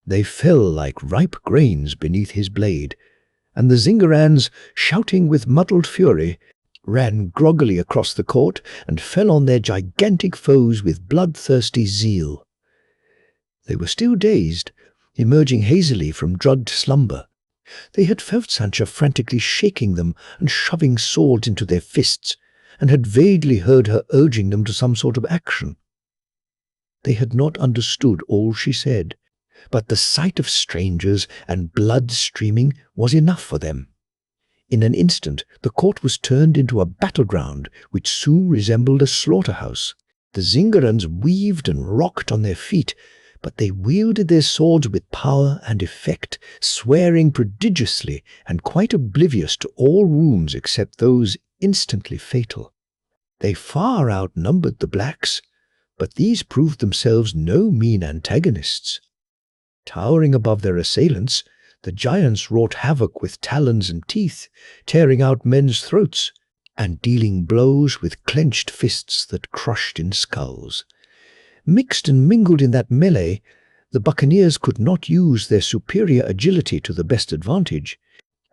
They fell like ripe grains beneath his blade, and the Zingarans, shouting with muddled fury, ran groggily across the court and fell on their gigantic foes with bloodthirsty zeal. They were still dazed, emerging hazily from drugged slumber. They had felt Sancha frantically shaking them and shoving swords into their fists, and had vaguely heard her urging them to some sort of action. They had not understood all she said, but the sight of strangers and blood streaming was enough for them. In an instant, the court was turned into a battleground which soon resembled a slaughterhouse. The Zingarans weaved and rocked on their feet, but they wielded their swords with power and effect, swearing prodigiously and quite oblivious to all wounds except those instantly fatal. They far outnumbered the blacks, but these proved themselves no mean antagonists. Towering above their assailants, the giants wrought havoc with talons and teeth, tearing out men's throats and dealing blows with clenched fists that crushed in skulls. Mixed and mingled in that melee, the buccaneers could not use their superior agility to the best advantage,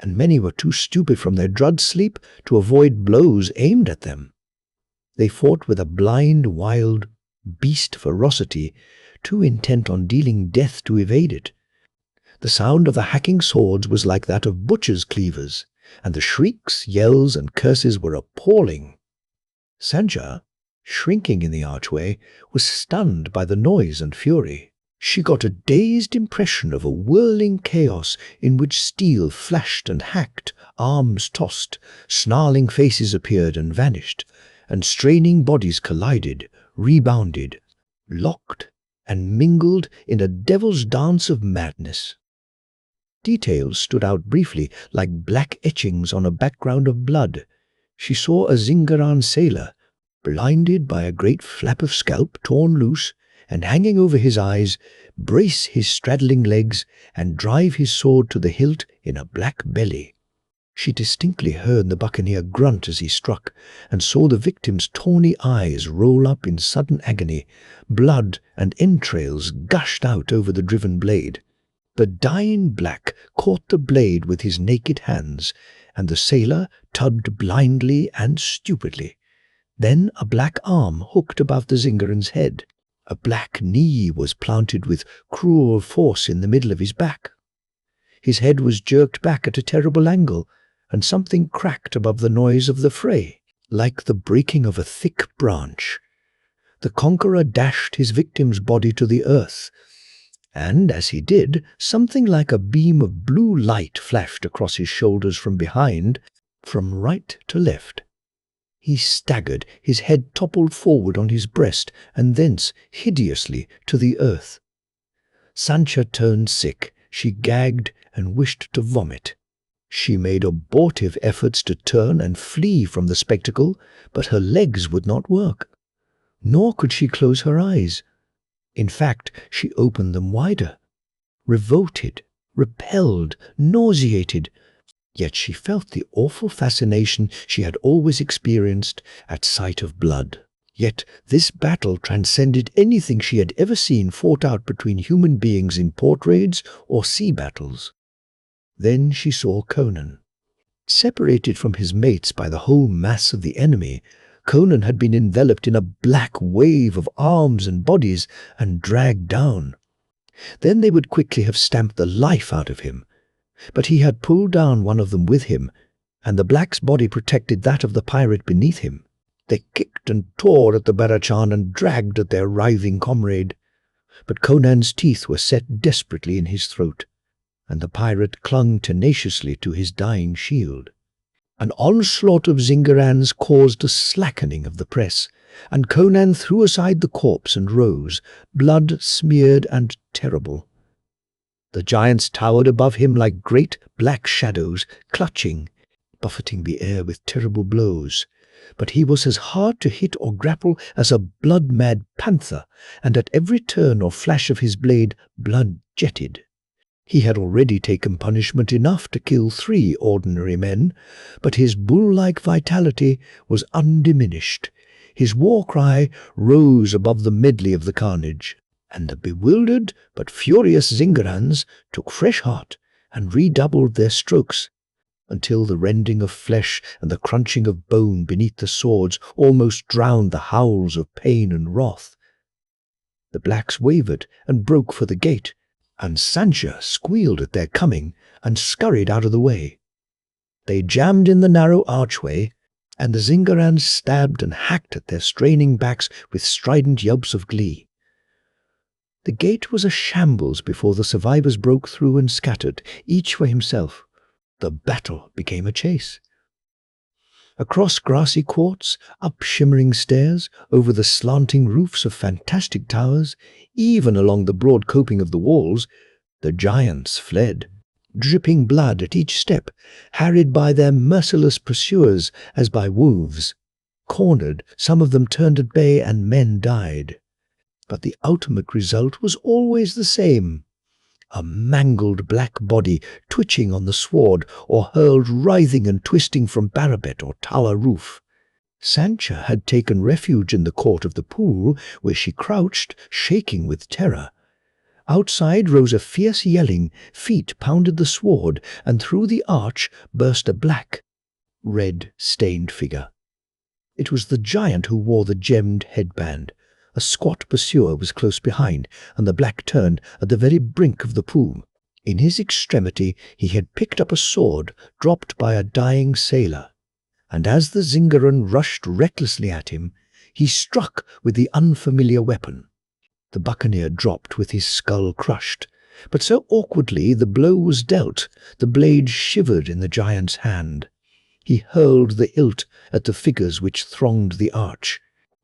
and many were too stupid from their drugged sleep to avoid blows aimed at them. They fought with a blind, wild, beast ferocity, too intent on dealing death to evade it. The sound of the hacking swords was like that of butchers' cleavers, and the shrieks, yells, and curses were appalling. Sancha, shrinking in the archway, was stunned by the noise and fury. She got a dazed impression of a whirling chaos in which steel flashed and hacked, arms tossed, snarling faces appeared and vanished, and straining bodies collided, rebounded, locked, and mingled in a devil's dance of madness. Details stood out briefly like black etchings on a background of blood. She saw a Zingaran sailor, blinded by a great flap of scalp torn loose and hanging over his eyes, brace his straddling legs and drive his sword to the hilt in a black belly. She distinctly heard the buccaneer grunt as he struck, and saw the victim's tawny eyes roll up in sudden agony. Blood and entrails gushed out over the driven blade. The dying black caught the blade with his naked hands, and the sailor tugged blindly and stupidly. Then a black arm hooked above the Zingaran's head. A black knee was planted with cruel force in the middle of his back. His head was jerked back at a terrible angle, and something cracked above the noise of the fray, like the breaking of a thick branch. The conqueror dashed his victim's body to the earth, and as he did, something like a beam of blue light flashed across his shoulders from behind, from right to left. He staggered, his head toppled forward on his breast, and thence, hideously, to the earth. Sancha turned sick. She gagged and wished to vomit. She made abortive efforts to turn and flee from the spectacle, but her legs would not work. Nor could she close her eyes. In fact, she opened them wider. Revolted, repelled, nauseated, yet she felt the awful fascination she had always experienced at sight of blood. Yet this battle transcended anything she had ever seen fought out between human beings in port raids or sea battles. Then she saw Conan. Separated from his mates by the whole mass of the enemy, Conan had been enveloped in a black wave of arms and bodies and dragged down. Then they would quickly have stamped the life out of him. But he had pulled down one of them with him, and the black's body protected that of the pirate beneath him. They kicked and tore at the Barachan and dragged at their writhing comrade. But Conan's teeth were set desperately in his throat, and the pirate clung tenaciously to his dying shield. An onslaught of Zingarans caused a slackening of the press, and Conan threw aside the corpse and rose, blood-smeared and terrible. The giants towered above him like great black shadows, clutching, buffeting the air with terrible blows. but he was as hard to hit or grapple as a blood-mad panther, and at every turn or flash of his blade blood jetted. He had already taken punishment enough to kill 3 ordinary men, but his bull-like vitality was undiminished. His war cry rose above the medley of the carnage, and the bewildered but furious Zingarans took fresh heart and redoubled their strokes, until the rending of flesh and the crunching of bone beneath the swords almost drowned the howls of pain and wrath. The blacks wavered and broke for the gate, and Sancha squealed at their coming and scurried out of the way. They jammed in the narrow archway, and the Zingarans stabbed and hacked at their straining backs with strident yelps of glee. The gate was a shambles before the survivors broke through and scattered, each for himself. The battle became a chase. Across grassy courts, up shimmering stairs, over the slanting roofs of fantastic towers, even along the broad coping of the walls, the giants fled, dripping blood at each step, harried by their merciless pursuers as by wolves. Cornered, some of them turned at bay and men died. But the ultimate result was always the same: a mangled black body twitching on the sward or hurled writhing and twisting from parapet or tower roof. Sancha had taken refuge in the court of the pool, where she crouched, shaking with terror. Outside rose a fierce yelling, feet pounded the sward, and through the arch burst a black, red-stained figure. It was the giant who wore the gemmed headband. A squat pursuer was close behind, and the black turned at the very brink of the pool. In his extremity he had picked up a sword dropped by a dying sailor, and as the Zingaran rushed recklessly at him, he struck with the unfamiliar weapon. The buccaneer dropped with his skull crushed, but so awkwardly the blow was dealt, the blade shivered in the giant's hand. He hurled the hilt at the figures which thronged the arch,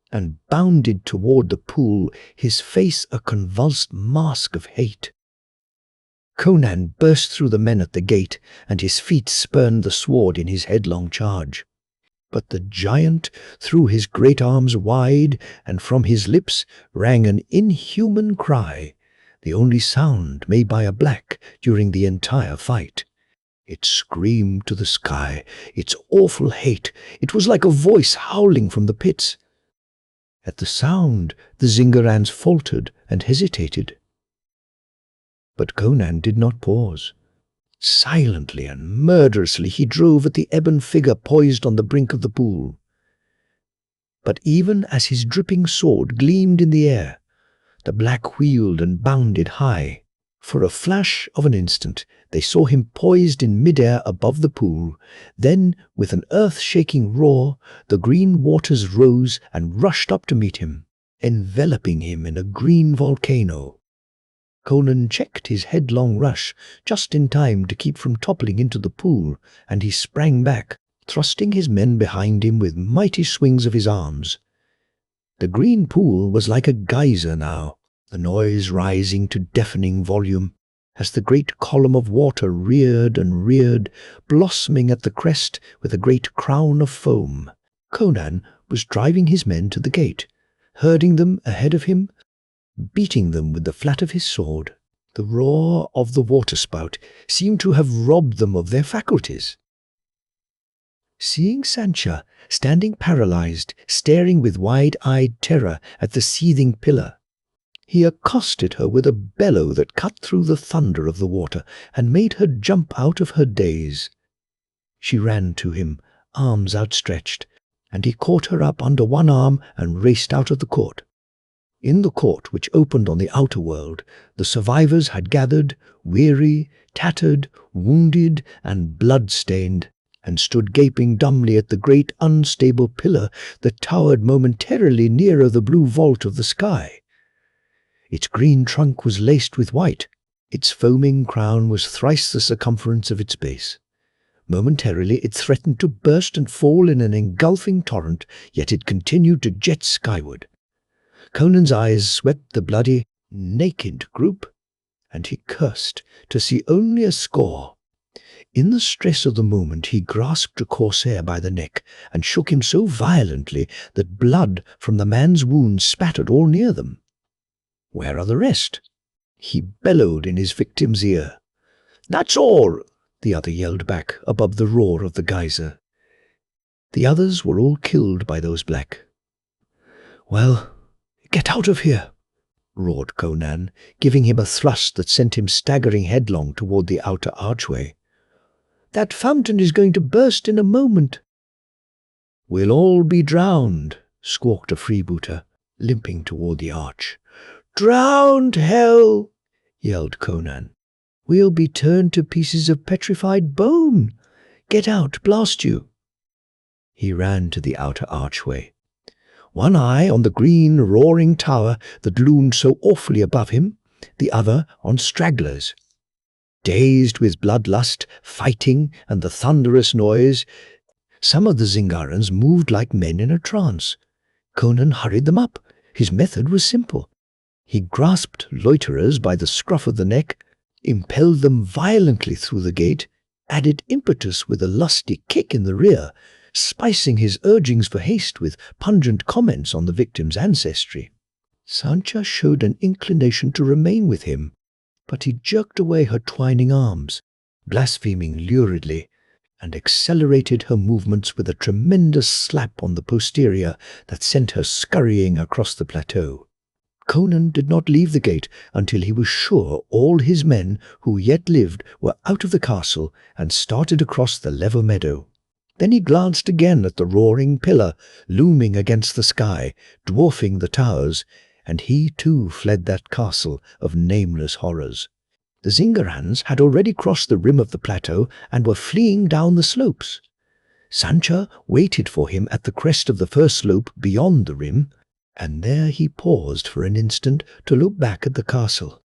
and bounded toward the pool, his face a convulsed mask of hate. Conan burst through the men at the gate, and his feet spurned the sword in his headlong charge. But the giant threw his great arms wide, and from his lips rang an inhuman cry, the only sound made by a black during the entire fight. It screamed to the sky, its awful hate. It was like a voice howling from the pits. At the sound, the Zingarans faltered and hesitated. But Conan did not pause. Silently and murderously he drove at the ebon figure poised on the brink of the pool. But even as his dripping sword gleamed in the air, the black wheeled and bounded high. For a flash of an instant, they saw him poised in midair above the pool. Then, with an earth-shaking roar, the green waters rose and rushed up to meet him, enveloping him in a green volcano. Conan checked his headlong rush just in time to keep from toppling into the pool, and he sprang back, thrusting his men behind him with mighty swings of his arms. The green pool was like a geyser now, the noise rising to deafening volume, as the great column of water reared and reared, blossoming at the crest with a great crown of foam. Conan was driving his men to the gate, herding them ahead of him, beating them with the flat of his sword. The roar of the waterspout seemed to have robbed them of their faculties. Seeing Sancha standing paralyzed, staring with wide-eyed terror at the seething pillar, he accosted her with a bellow that cut through the thunder of the water and made her jump out of her daze. She ran to him, arms outstretched, and he caught her up under one arm and raced out of the court. In the court, which opened on the outer world, the survivors had gathered, weary, tattered, wounded, and blood-stained, and stood gaping dumbly at the great unstable pillar that towered momentarily nearer the blue vault of the sky. Its green trunk was laced with white. Its foaming crown was thrice the circumference of its base. Momentarily it threatened to burst and fall in an engulfing torrent, yet it continued to jet skyward. Conan's eyes swept the bloody, naked group, and he cursed to see only a score. In the stress of the moment, he grasped the corsair by the neck and shook him so violently that blood from the man's wound spattered all near them. "Where are the rest?" he bellowed in his victim's ear. "That's all," the other yelled back above the roar of the geyser. The others were all killed by those black. "Well, get out of here," roared Conan, giving him a thrust that sent him staggering headlong toward the outer archway. "That fountain is going to burst in a moment." "We'll all be drowned," squawked a freebooter, limping toward the arch. "Drowned, hell!" yelled Conan. "We'll be turned to pieces of petrified bone. Get out, blast you." He ran to the outer archway, one eye on the green, roaring tower that loomed so awfully above him, the other on stragglers. Dazed with bloodlust, fighting, and the thunderous noise, some of the Zingarans moved like men in a trance. Conan hurried them up. His method was simple. He grasped loiterers by the scruff of the neck, impelled them violently through the gate, added impetus with a lusty kick in the rear, spicing his urgings for haste with pungent comments on the victim's ancestry. Sancha showed an inclination to remain with him, but he jerked away her twining arms, blaspheming luridly, and accelerated her movements with a tremendous slap on the posterior that sent her scurrying across the plateau. Conan did not leave the gate until he was sure all his men who yet lived were out of the castle and started across the level meadow. Then he glanced again at the roaring pillar looming against the sky, dwarfing the towers, and he too fled that castle of nameless horrors. The Zingarans had already crossed the rim of the plateau and were fleeing down the slopes. Sancha waited for him at the crest of the first slope beyond the rim, and there he paused for an instant to look back at the castle.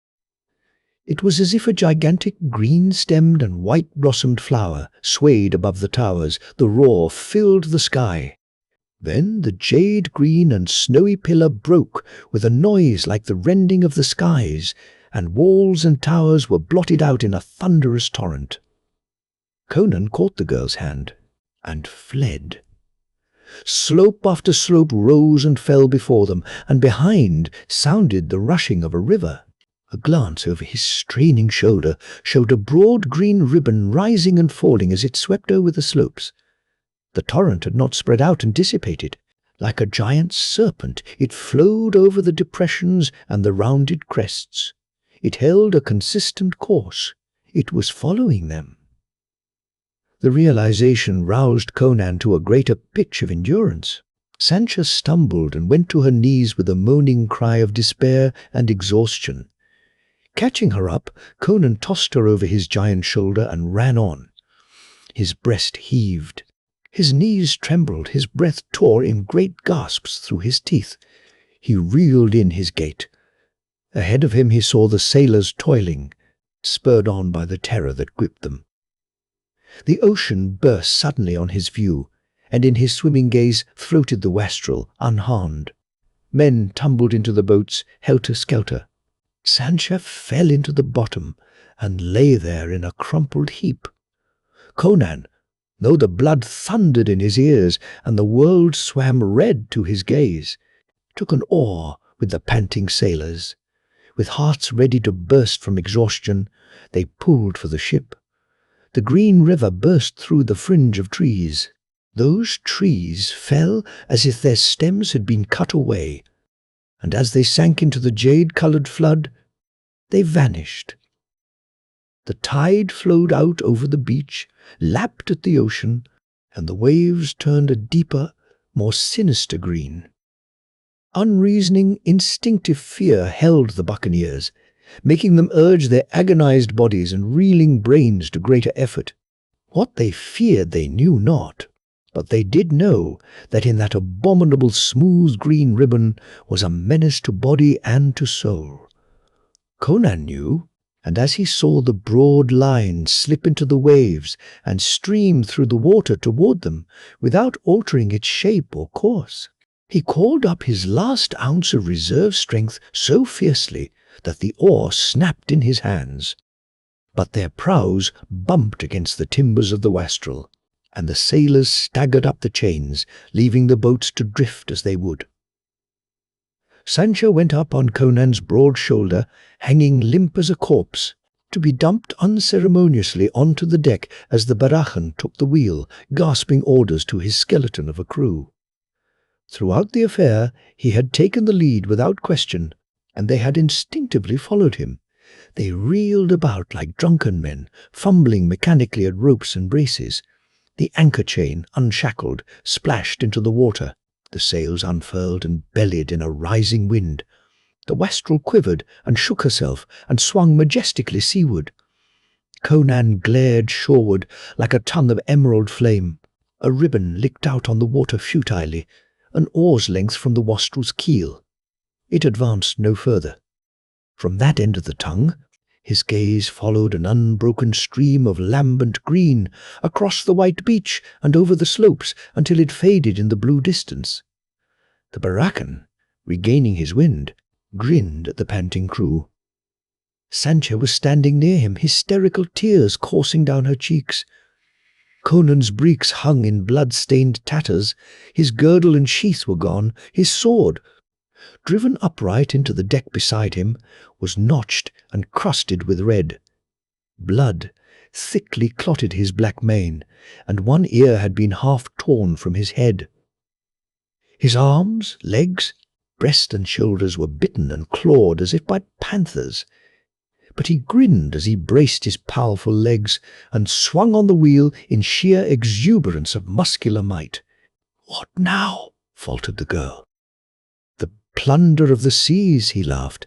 It was as if a gigantic green-stemmed and white-blossomed flower swayed above the towers. The roar filled the sky. Then the jade-green and snowy pillar broke with a noise like the rending of the skies, and walls and towers were blotted out in a thunderous torrent. Conan caught the girl's hand and fled. Slope after slope rose and fell before them, and behind sounded the rushing of a river. A glance over his straining shoulder showed a broad green ribbon rising and falling as it swept over the slopes. The torrent had not spread out and dissipated. Like a giant serpent, it flowed over the depressions and the rounded crests. It held a consistent course. It was following them. The realization roused Conan to a greater pitch of endurance. Sancha stumbled and went to her knees with a moaning cry of despair and exhaustion. Catching her up, Conan tossed her over his giant shoulder and ran on. His breast heaved. His knees trembled. His breath tore in great gasps through his teeth. He reeled in his gait. Ahead of him he saw the sailors toiling, spurred on by the terror that gripped them. The ocean burst suddenly on his view, and in his swimming gaze floated the wastrel, unharmed. Men tumbled into the boats, helter-skelter. Sancha fell into the bottom and lay there in a crumpled heap. Conan, though the blood thundered in his ears and the world swam red to his gaze, took an oar with the panting sailors. With hearts ready to burst from exhaustion, they pulled for the ship. The green river burst through the fringe of trees. Those trees fell as if their stems had been cut away, and as they sank into the jade-colored flood, they vanished. The tide flowed out over the beach, lapped at the ocean, and the waves turned a deeper, more sinister green. Unreasoning, instinctive fear held the buccaneers, making them urge their agonized bodies and reeling brains to greater effort. What they feared they knew not, but they did know that in that abominable smooth green ribbon was a menace to body and to soul. Conan knew, and as he saw the broad line slip into the waves and stream through the water toward them without altering its shape or course, he called up his last ounce of reserve strength so fiercely that the oar snapped in his hands. But their prows bumped against the timbers of the wastrel, and the sailors staggered up the chains, leaving the boats to drift as they would. Sancho went up on Conan's broad shoulder, hanging limp as a corpse, to be dumped unceremoniously onto the deck as the Barachan took the wheel, gasping orders to his skeleton of a crew. Throughout the affair he had taken the lead without question, and they had instinctively followed him. They reeled about like drunken men, fumbling mechanically at ropes and braces. The anchor chain, unshackled, splashed into the water. The sails unfurled and bellied in a rising wind. The wastrel quivered and shook herself and swung majestically seaward. Conan glared shoreward like a tongue of emerald flame. A ribbon licked out on the water futilely, an oar's length from the wastrel's keel. It advanced no further. From that end of the tongue, his gaze followed an unbroken stream of lambent green across the white beach and over the slopes until it faded in the blue distance. The Barachan, regaining his wind, grinned at the panting crew. Sancho was standing near him, hysterical tears coursing down her cheeks. Conan's breeks hung in blood-stained tatters, his girdle and sheath were gone, his sword, driven upright into the deck beside him, was notched and crusted with red. Blood thickly clotted his black mane, and one ear had been half torn from his head. His arms, legs, breast and shoulders were bitten and clawed as if by panthers. But he grinned as he braced his powerful legs and swung on the wheel in sheer exuberance of muscular might. "What now?" faltered the girl. "The plunder of the seas," he laughed.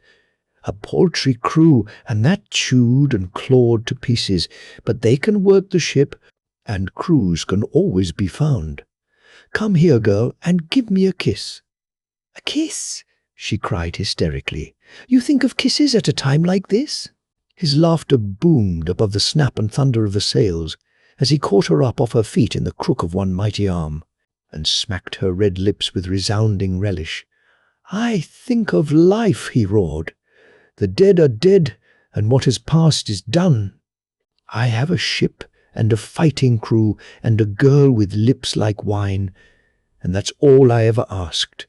"A paltry crew, and that chewed and clawed to pieces, but they can work the ship, and crews can always be found. Come here, girl, and give me a kiss." "A kiss?" she cried hysterically. "You think of kisses at a time like this?" His laughter boomed above the snap and thunder of the sails as he caught her up off her feet in the crook of one mighty arm, and smacked her red lips with resounding relish. "I think of life," he roared. "The dead are dead, and what has passed is done. I have a ship and a fighting crew and a girl with lips like wine, and that's all I ever asked.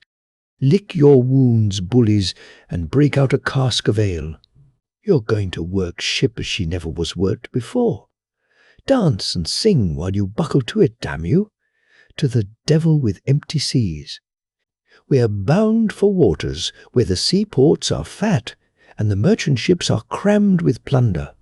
Lick your wounds, bullies, and break out a cask of ale. You're going to work ship as she never was worked before. Dance and sing while you buckle to it, damn you. To the devil with empty seas. We're bound for waters where the seaports are fat and the merchant ships are crammed with plunder.